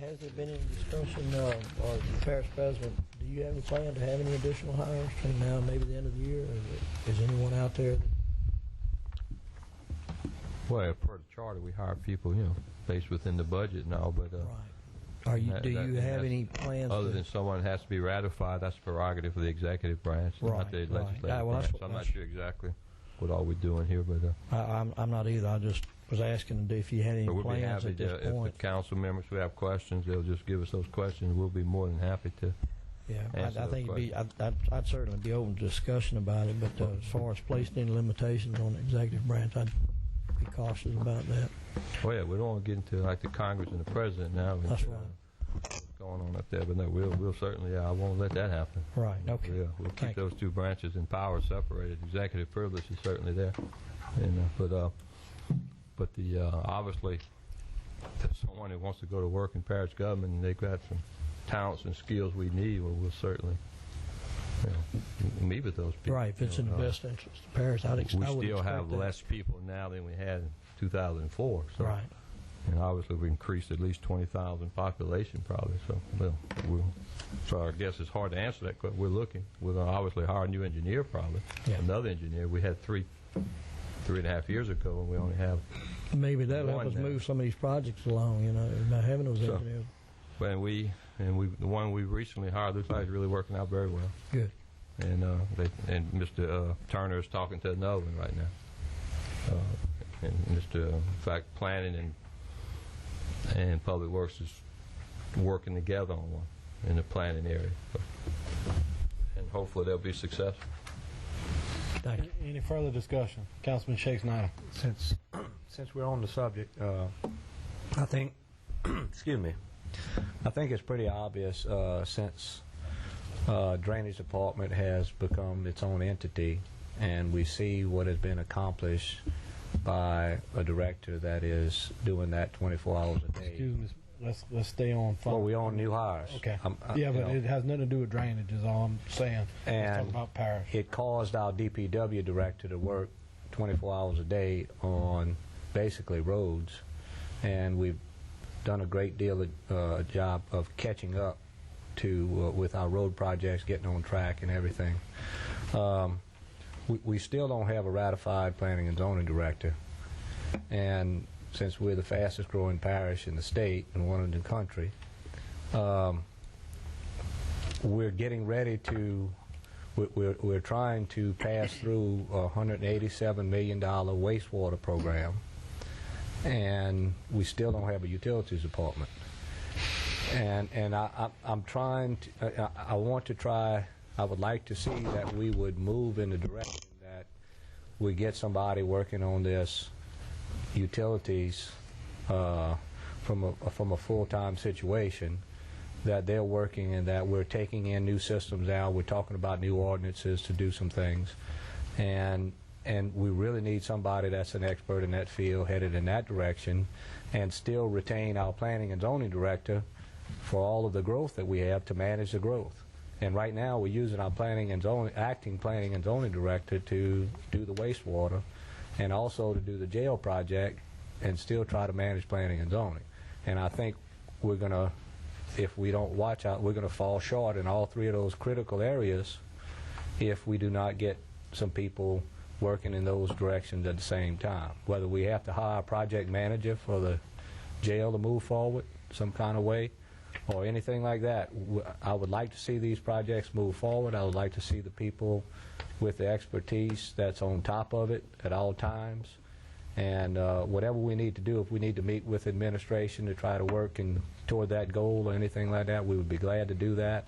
Speaker 9: Has there been any discussion, or the Parish President, do you have any plan to have any additional hires between now and maybe the end of the year? Is anyone out there?
Speaker 2: Well, per the charter, we hire people, based within the budget and all, but
Speaker 9: Do you have any plans?
Speaker 2: Other than someone has to be ratified, that's prerogative for the executive branch, not the legislative branch. So I'm not sure exactly what all we're doing here, but
Speaker 9: I'm not either. I just was asking if you had any plans at this point.
Speaker 2: If the council members who have questions, they'll just give us those questions. We'll be more than happy to.
Speaker 9: Yeah, I think I'd certainly be open to discussion about it, but as far as placing any limitations on the executive branch, I'd be cautious about that.
Speaker 2: Oh yeah, we don't want to get into like the Congress and the president now.
Speaker 9: That's right.
Speaker 2: What's going on up there, but no, we'll certainly. I won't let that happen.
Speaker 9: Right. Okay.
Speaker 2: We'll keep those two branches in power separated. Executive privilege is certainly there, and but the obviously, if someone who wants to go to work in parish government and they've got some talents and skills we need, well, we'll certainly meet with those people.
Speaker 9: Right, if it's in the best interest of the parish, we
Speaker 2: still have less people now than we had in 2004. So,
Speaker 9: right.
Speaker 2: And obviously we increased at least 20,000 population probably. So, so I guess it's hard to answer that question. We're looking. We're going to obviously hire a new engineer probably. Yeah. Another engineer. We had 3.5 years ago, and we only have
Speaker 9: maybe that'll help us move some of these projects along, by having those engineers.
Speaker 2: The one we recently hired looks like it's really working out very well.
Speaker 9: Good.
Speaker 2: And Mr. Turner is talking to another one right now. And Mr. In fact, planning and Public Works is working together on one in the planning area. And hopefully they'll be successful.
Speaker 1: Thank you. Any further discussion? Councilman Shakes-Snyder.
Speaker 5: Since we're on the subject, I think, excuse me, I think it's pretty obvious since Drainage Department has become its own entity, and we see what has been accomplished by a director that is doing that 24 hours a day.
Speaker 1: Excuse me. Let's stay on fire.
Speaker 5: Well, we on new hires.
Speaker 1: Okay. But it has nothing to do with drainage, is all I'm saying.
Speaker 5: And
Speaker 1: let's talk about parish.
Speaker 5: It caused our DPW director to work 24 hours a day on basically roads, and we've done a great deal of job of catching up to with our road projects, getting on track and everything. We still don't have a ratified planning and zoning director, and since we're the fastest growing parish in the state and one in the country, we're getting ready to, we're trying to pass through a $187 million wastewater program, and we still don't have a utilities department. And I'm trying to, I want to try, I would like to see that we would move in the direction that we get somebody working on this utilities from a full-time situation, that they're working and that we're taking in new systems now. We're talking about new ordinances to do some things, and we really need somebody that's an expert in that field, headed in that direction, and still retain our planning and zoning director for all of the growth that we have to manage the growth. And right now we're using our acting planning and zoning director to do the wastewater and also to do the jail project and still try to manage planning and zoning. And I think we're going to, if we don't watch out, we're going to fall short in all three of those critical areas if we do not get some people working in those directions at the same time. Whether we have to hire a project manager for the jail to move forward some kind of way or anything like that, I would like to see these projects move forward. I would like to see the people with the expertise that's on top of it at all times. And whatever we need to do, if we need to meet with administration to try to work toward that goal or anything like that, we would be glad to do that.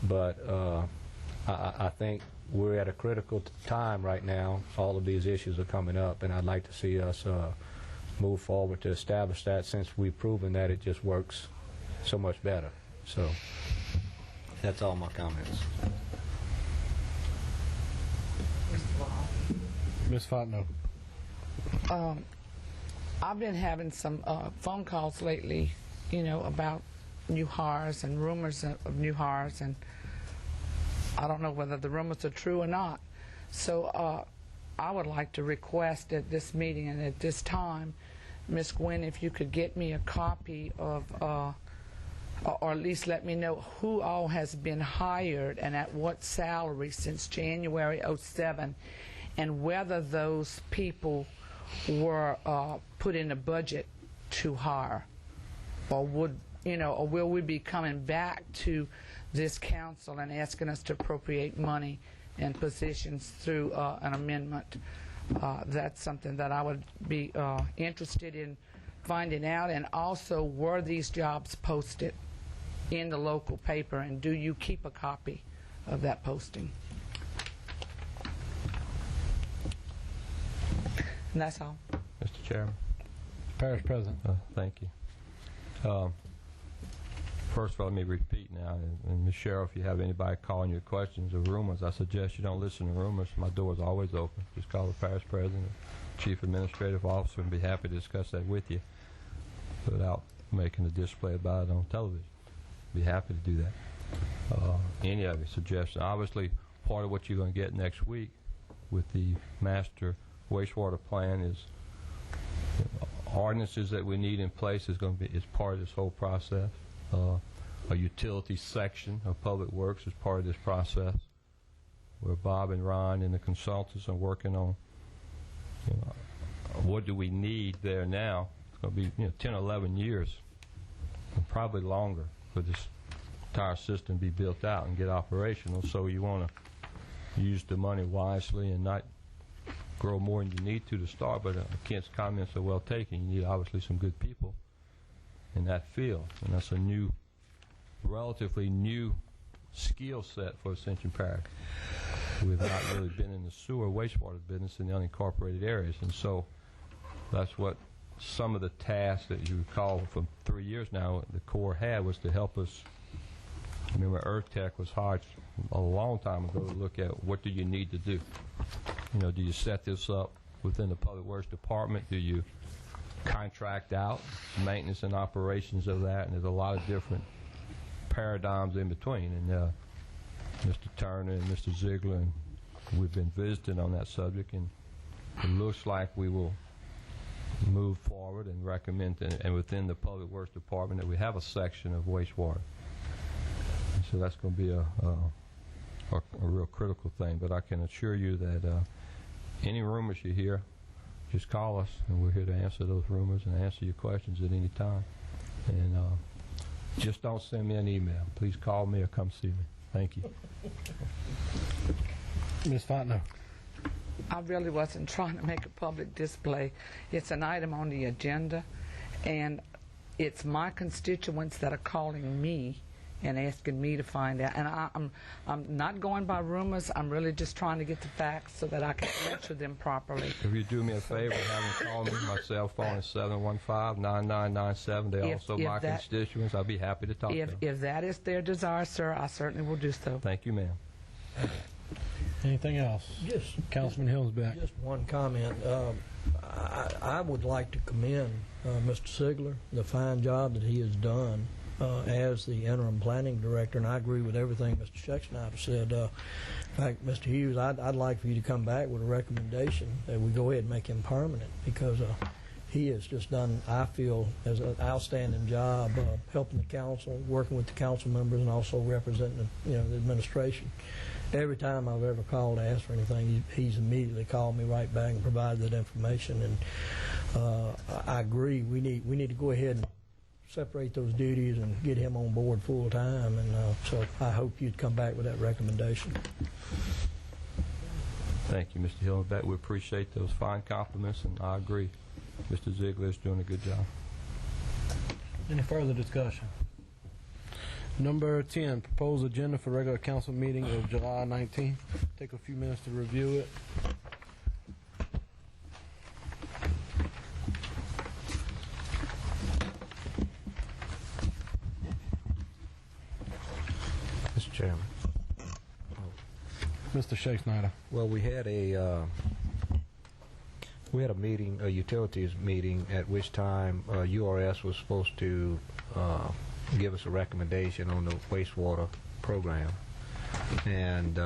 Speaker 5: But I think we're at a critical time right now. All of these issues are coming up, and I'd like to see us move forward to establish that, since we've proven that it just works so much better. So that's all my comments.
Speaker 1: Ms. Fontenot.
Speaker 14: I've been having some phone calls lately, about new hires and rumors of new hires, and I don't know whether the rumors are true or not. So I would like to request at this meeting and at this time, Ms. Gwen, if you could get me a copy of, or at least let me know who all has been hired and at what salary since January '07, and whether those people were put in a budget to hire, or or will we be coming back to this council and asking us to appropriate money and positions through an amendment? That's something that I would be interested in finding out. And also, were these jobs posted in the local paper, and do you keep a copy of that posting? And that's all.
Speaker 2: Mr. Chairman.
Speaker 1: Parish President.
Speaker 2: Thank you. First of all, let me repeat now, and Ms. Cheryl, if you have anybody calling you questions or rumors, I suggest you don't listen to rumors. My door is always open. Just call the Parish President, Chief Administrative Officer, and be happy to discuss that with you without making a display about it on television. Be happy to do that. Any of your suggestions. Obviously, part of what you're going to get next week with the master wastewater plan is ordinances that we need in place is part of this whole process. A utility section of Public Works is part of this process, where Bob and Ron and the consultants are working on what do we need there now. It's going to be 10 or 11 years, and probably longer, for this entire system to be built out and get operational. So you want to use the money wisely and not grow more than you need to start. But Kent's comments are well taken. You need obviously some good people in that field, and that's a relatively new skill set for Ascension Parish. We've not really been in the sewer wastewater business in the unincorporated areas, and so that's what some of the tasks that you recall from 3 years now the Corps had, was to help us. Remember, EarthTech was hired a long time ago to look at what do you need to do. Do you set this up within the Public Works Department? Do you contract out maintenance and operations of that? And there's a lot of different paradigms in between. And Mr. Turner and Mr. Ziegler, and we've been visiting on that subject, and it looks like we will move forward and recommend, and within the Public Works Department, that we have a section of wastewater. And so that's going to be a real critical thing. But I can assure you that any rumors you hear, just call us, and we're here to answer those rumors and answer your questions at any time. And just don't send me an email. Please call me or come see me. Thank you.
Speaker 1: Ms. Fontner.
Speaker 14: I really wasn't trying to make a public display. It's an item on the agenda, and it's my constituents that are calling me and asking me to find out. And I'm not going by rumors. I'm really just trying to get the facts so that I can answer them properly.
Speaker 2: If you do me a favor, have them call me. My cell phone is 715-9997. They're also my constituents. I'll be happy to talk to them. If
Speaker 14: that is their desire, sir, I certainly will do so.
Speaker 2: Thank you, ma'am.
Speaker 1: Anything else? Councilman Hill's back.
Speaker 9: Just one comment. I would like to commend Mr. Ziegler, the fine job that he has done as the interim planning director, and I agree with everything Mr. Schechtschneider said. In fact, Mr. Hughes, I'd like for you to come back with a recommendation that we go ahead and make him permanent, because he has just done, I feel, as an outstanding job helping the council, working with the council members, and also representing the administration. Every time I've ever called to ask for anything, he's immediately called me right back and provided that information. And I agree, we need to go ahead and separate those duties and get him on board full time. And so I hope you'd come back with that recommendation.
Speaker 2: Thank you, Mr. Hillenbeck. We appreciate those fine compliments, and I agree. Mr. Ziegler is doing a good job.
Speaker 1: Any further discussion? Number 10, proposed agenda for regular council meeting of July 19th. Take a few minutes to review it.
Speaker 5: Mr. Chairman.
Speaker 1: Mr. Schechtschneider.
Speaker 5: Well, we had a meeting, a utilities meeting, at which time URS was supposed to give us a recommendation on the wastewater program, and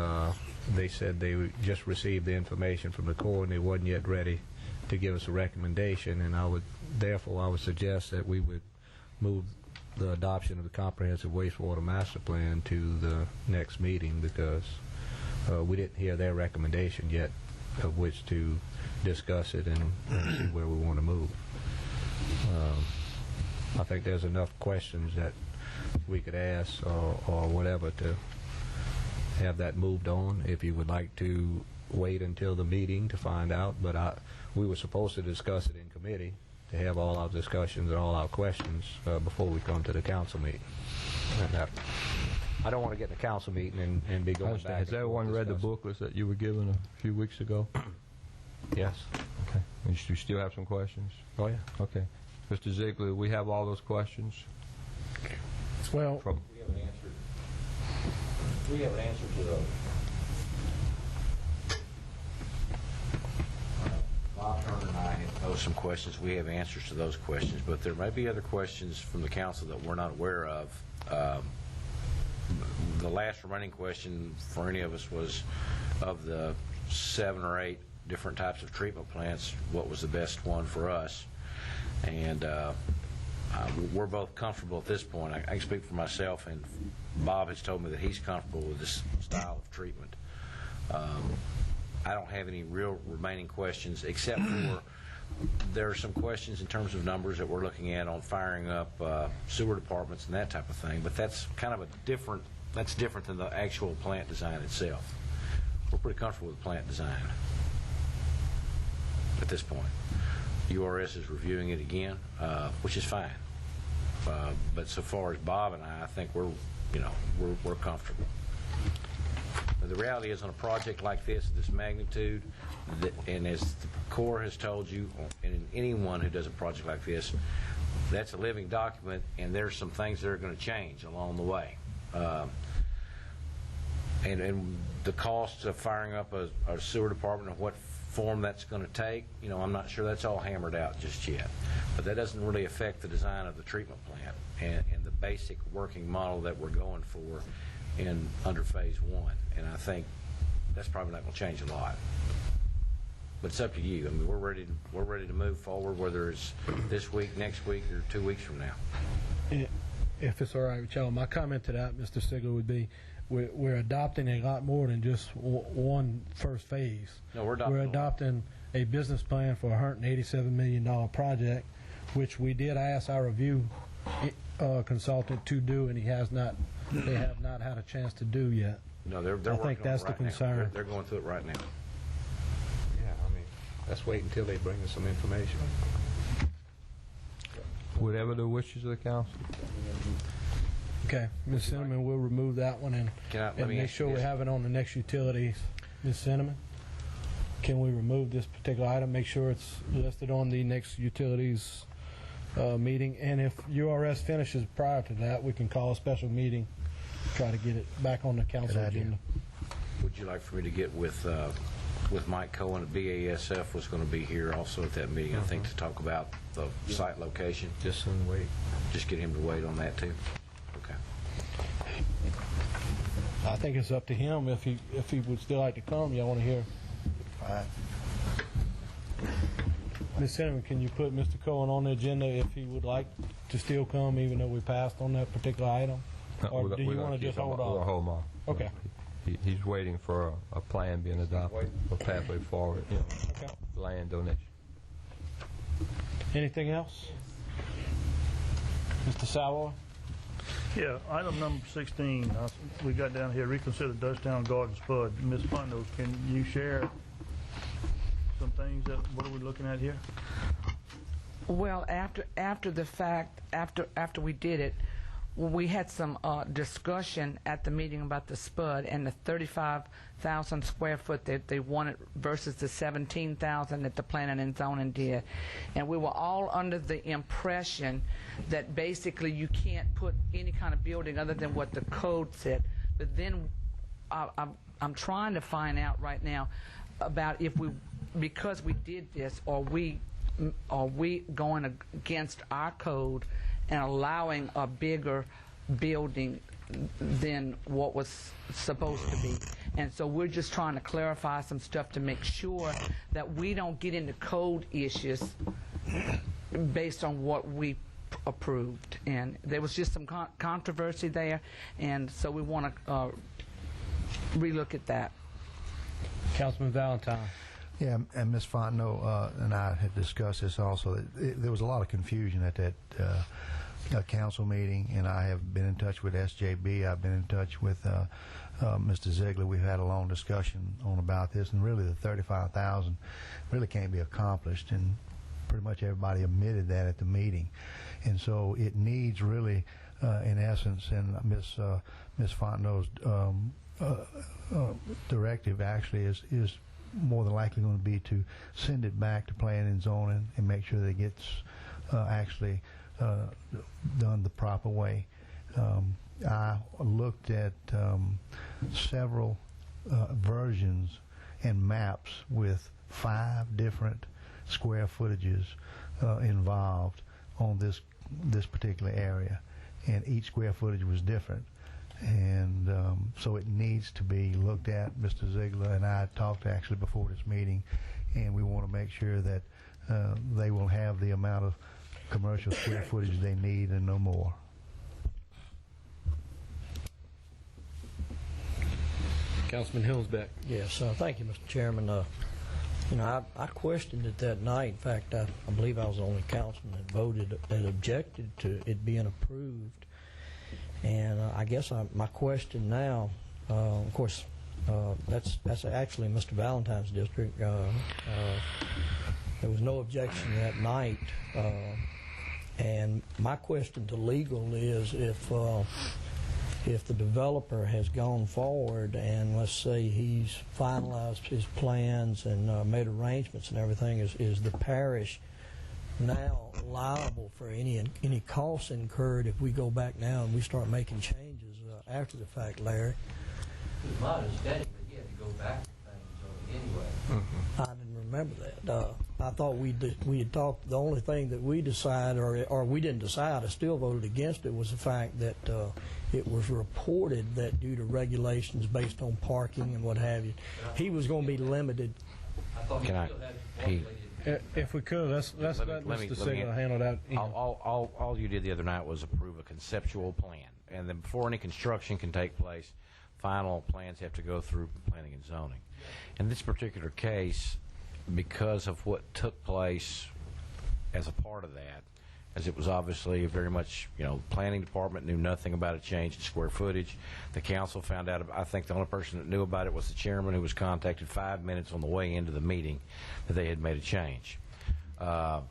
Speaker 5: they said they just received the information from the Corps and they wasn't yet ready to give us a recommendation. And I would suggest that we would move the adoption of the comprehensive wastewater master plan to the next meeting, because we didn't hear their recommendation yet of which to discuss it and see where we want to move. I think there's enough questions that we could ask or whatever to have that moved on. If you would like to wait until the meeting to find out, but we were supposed to discuss it in committee, to have all our discussions and all our questions before we come to the council meeting. And I don't want to get in the council meeting and be going back.
Speaker 2: Has everyone read the booklets that you were given a few weeks ago?
Speaker 5: Yes.
Speaker 2: Okay. And you still have some questions?
Speaker 5: Oh, yeah.
Speaker 2: Okay. Mr. Ziegler, we have all those questions?
Speaker 1: Well,
Speaker 5: We have an answer to those.
Speaker 7: Bob Turner and I have posed some questions. We have answers to those questions, but there may be other questions from the council that we're not aware of. The last remaining question for any of us was, of the 7 or 8 different types of treatment plants, what was the best one for us? And we're both comfortable at this point. I can speak for myself, and Bob has told me that he's comfortable with this style of treatment. I don't have any real remaining questions, except for there are some questions in terms of numbers that we're looking at on firing up sewer departments and that type of thing, but that's kind of that's different than the actual plant design itself. We're pretty comfortable with the plant design at this point. URS is reviewing it again, which is fine. But so far as Bob and I think we're comfortable. But the reality is, on a project like this, this magnitude, and as the Corps has told you, and anyone who does a project like this, that's a living document, and there's some things that are going to change along the way. And the cost of firing up a sewer department and what form that's going to take, I'm not sure that's all hammered out just yet. But that doesn't really affect the design of the treatment plant and the basic working model that we're going for under Phase 1. And I think that's probably not going to change a lot. But it's up to you. I mean, we're ready to move forward, whether it's this week, next week, or 2 weeks from now.
Speaker 1: if it's all right with y'all, my comment to that, Mr. Stigler, would be we're adopting a lot more than just one first phase.
Speaker 7: No, we're
Speaker 1: adopting a business plan for a $187 million project, which we did ask our review consultant to do, and they have not had a chance to do yet.
Speaker 7: No, they're
Speaker 1: I
Speaker 7: working
Speaker 1: think that's
Speaker 7: on it right
Speaker 1: the concern.
Speaker 7: now. They're going through it right now.
Speaker 5: Yeah, I mean, let's wait until they bring us some information.
Speaker 2: Whatever the wishes of the council.
Speaker 1: Okay, Ms. Cinnamon, we'll remove that one and make sure we have it on the next utilities. Ms. Cinnamon, can we remove this particular item, make sure it's listed on the next utilities meeting? And if URS finishes prior to that, we can call a special meeting, try to get it back on the council agenda.
Speaker 7: Would you like for me to get with Mike Cohen at BASF was going to be here also at that meeting, I think, to talk about the site location?
Speaker 5: Just wait.
Speaker 7: Just get him to wait on that too? Okay.
Speaker 1: I think it's up to him if he would still like to come. Y'all want to hear? Ms. Cinnamon, can you put Mr. Cohen on the agenda if he would like to still come, even though we passed on that particular item? Or do you want to just hold off?
Speaker 2: We'll hold off.
Speaker 1: Okay.
Speaker 2: He's waiting for a plan being adopted, a pathway forward,
Speaker 1: Okay.
Speaker 2: land donation.
Speaker 1: Anything else? Mr. Savoy?
Speaker 3: Yeah, item number 16, we got down here, reconsider Dutchtown Garden Spud. Ms. Pondo, can you share some things what are we looking at here?
Speaker 14: Well, after the fact, after we did it, we had some discussion at the meeting about the spud and the 35,000 square foot that they wanted versus the 17,000 that the planning and zoning did. And we were all under the impression that basically you can't put any kind of building other than what the code said. But then I'm trying to find out right now about because we did this, are we going against our code and allowing a bigger building than what was supposed to be. And so we're just trying to clarify some stuff to make sure that we don't get into code issues based on what we approved. And there was just some controversy there, and so we want to relook at that.
Speaker 1: Councilman Valentine.
Speaker 4: Yeah, and Ms. Fontenot and I had discussed this also. There was a lot of confusion at that council meeting, and I have been in touch with SJB. I've been in touch with Mr. Ziegler. We've had a long discussion about this, and really the $35,000 really can't be accomplished, and pretty much everybody admitted that at the meeting. And so it needs really, in essence, and Ms. Fontenot's directive actually is more than likely going to be to send it back to planning and zoning and make sure that it gets actually done the proper way. I looked at several versions and maps with 5 different square footages involved on this particular area, and each square footage was different. And so it needs to be looked at. Mr. Ziegler and I talked actually before this meeting, and we want to make sure that they will have the amount of commercial square footage they need and no more.
Speaker 1: Councilman Hillsbeck.
Speaker 9: Yes, thank you, Mr. Chairman. I questioned it that night. In fact, I believe I was the only councilman that objected to it being approved. And I guess my question now, of course, that's actually Mr. Valentine's district. There was no objection that night. And my question to legal is if the developer has gone forward and let's say he's finalized his plans and made arrangements and everything, is the parish now liable for any costs incurred if we go back now and we start making changes after the fact, Larry?
Speaker 15: It's my understanding that you had to go back to planning anyway.
Speaker 9: I didn't remember that. I thought we had talked. The only thing that we decided, or we didn't decide, I still voted against it, was the fact that it was reported that due to regulations based on parking and what have you, he was going to be limited.
Speaker 1: If we could, let's let Mr. Ziegler handle that.
Speaker 7: All you did the other night was approve a conceptual plan, and then before any construction can take place, final plans have to go through planning and zoning. In this particular case, because of what took place as a part of that, as it was obviously very much, planning department knew nothing about a change in square footage. The council found out, I think the only person that knew about it was the chairman, who was contacted 5 minutes on the way into the meeting that they had made a change. And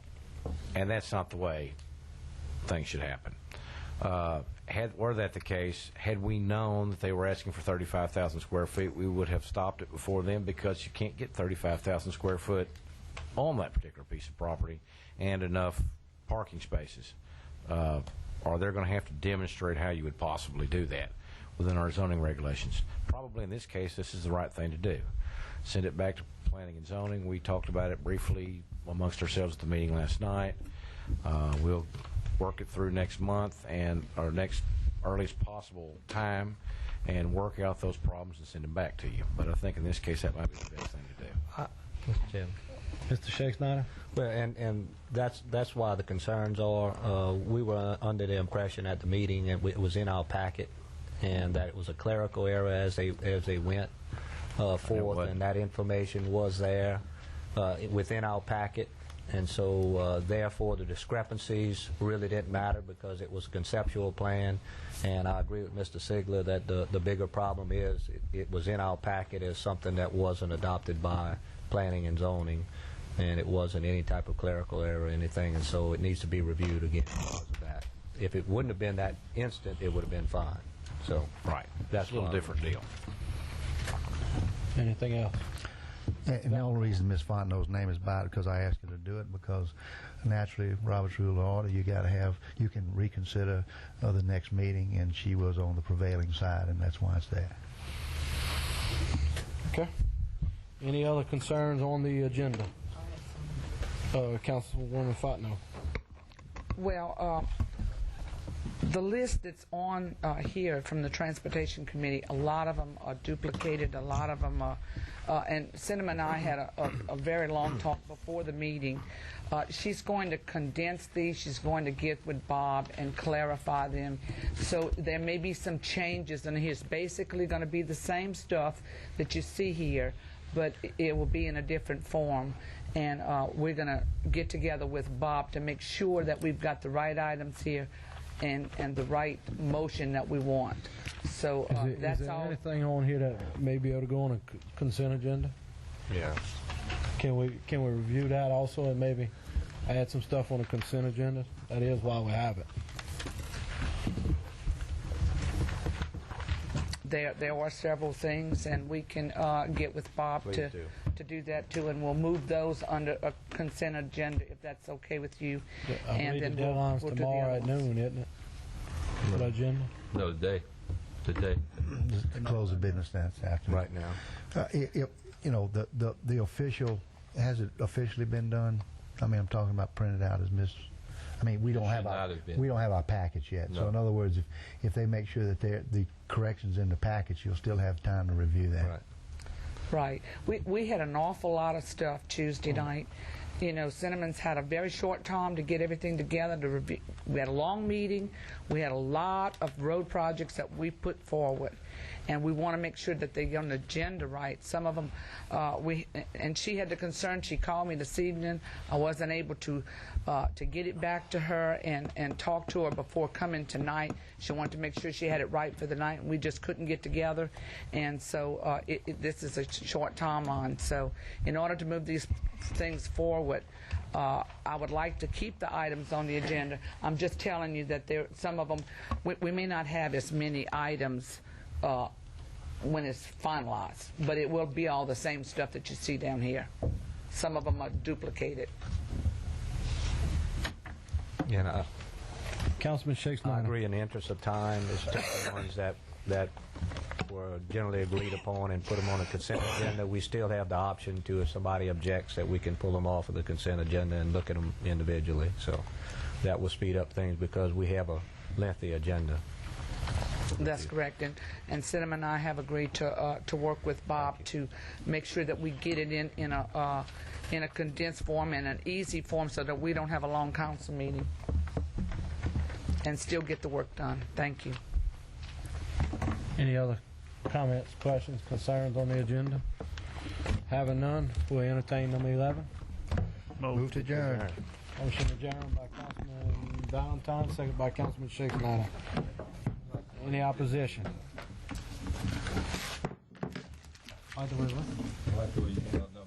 Speaker 7: that's not the way things should happen. Were that the case, had we known that they were asking for 35,000 square feet, we would have stopped it before then, because you can't get 35,000 square foot on that particular piece of property and enough parking spaces, or they're going to have to demonstrate how you would possibly do that within our zoning regulations. Probably in this case, this is the right thing to do. Send it back to planning and zoning. We talked about it briefly amongst ourselves at the meeting last night. We'll work it through next month and our next earliest possible time and work out those problems and send them back to you. But I think in this case that might be the best thing to do.
Speaker 5: Mr. Chairman.
Speaker 1: Mr. Shakespeare?
Speaker 5: Well, and that's why the concerns are. We were under the impression at the meeting, and it was in our packet, and that it was a clerical error as they went forth, and that information was there within our packet. And so, therefore, the discrepancies really didn't matter because it was a conceptual plan. And I agree with Mr. Ziegler that the bigger problem is it was in our packet as something that wasn't adopted by planning and zoning, and it wasn't any type of clerical error or anything. And so it needs to be reviewed again because of that. If it wouldn't have been that instant, it would have been fine. So,
Speaker 7: right, that's a little different deal.
Speaker 1: Anything else?
Speaker 4: And the only reason Ms. Fontenot's name is by it because I asked her to do it, because naturally, Robert's Rule of Order, you can reconsider the next meeting, and she was on the prevailing side, and that's why it's there.
Speaker 1: Okay. Any other concerns on the agenda? Councilwoman Fontenot.
Speaker 14: Well, the list that's on here from the Transportation Committee, a lot of them are duplicated, a lot of them are, and Cinema and I had a very long talk before the meeting. She's going to condense these, she's going to get with Bob and clarify them. So there may be some changes, and it's basically going to be the same stuff that you see here, but it will be in a different form. And we're going to get together with Bob to make sure that we've got the right items here and the right motion that we want. So that's
Speaker 1: is there
Speaker 14: all.
Speaker 1: anything on here that may be able to go on a consent agenda?
Speaker 5: Yeah.
Speaker 1: Can we review that also and maybe add some stuff on the consent agenda? That is why we have it.
Speaker 14: There are several things, and we can get with Bob to do that too, and we'll move those under a consent agenda if that's okay with you.
Speaker 1: I
Speaker 14: and
Speaker 1: believe
Speaker 14: then
Speaker 1: the deadline's
Speaker 14: we'll do the
Speaker 1: tomorrow
Speaker 14: other
Speaker 1: at
Speaker 14: ones.
Speaker 1: noon, isn't it? For the agenda?
Speaker 2: No, today.
Speaker 4: Close the business this afternoon.
Speaker 5: Right now.
Speaker 4: You know, the official, has it officially been done? I mean, I'm talking about printed out as I mean, we don't have our package yet.
Speaker 2: No.
Speaker 4: So in other words, if they make sure that the corrections in the package, you'll still have time to review that.
Speaker 14: Right. We had an awful lot of stuff Tuesday night. You know, Cinnamon's had a very short time to get everything together to review. We had a long meeting. We had a lot of road projects that we put forward, and we want to make sure that they get on the agenda right. Some of them, and she had the concern. She called me this evening. I wasn't able to get it back to her and talk to her before coming tonight. She wanted to make sure she had it right for the night, and we just couldn't get together. And so this is a short timeline. So in order to move these things forward, I would like to keep the items on the agenda. I'm just telling you that some of them, we may not have as many items when it's finalized, but it will be all the same stuff that you see down here. Some of them are duplicated.
Speaker 5: Yeah,
Speaker 1: Councilman Shakes,
Speaker 5: I agree. In the interest of time, it's just the ones that were generally agreed upon and put them on a consent agenda. We still have the option to, if somebody objects, that we can pull them off of the consent agenda and look at them individually. So that will speed up things because we have a lengthy agenda.
Speaker 14: That's correct, and Cinnamon and I have agreed to work with Bob to make sure that we get it in a condensed form and an easy form so that we don't have a long council meeting and still get the work done. Thank you.
Speaker 1: Any other comments, questions, concerns on the agenda? Having none, we'll entertain number 11.
Speaker 4: Move to adjourn.
Speaker 1: Motion adjourned by Councilman Valentine, second by Councilman Shakes. Any opposition? By the way, what?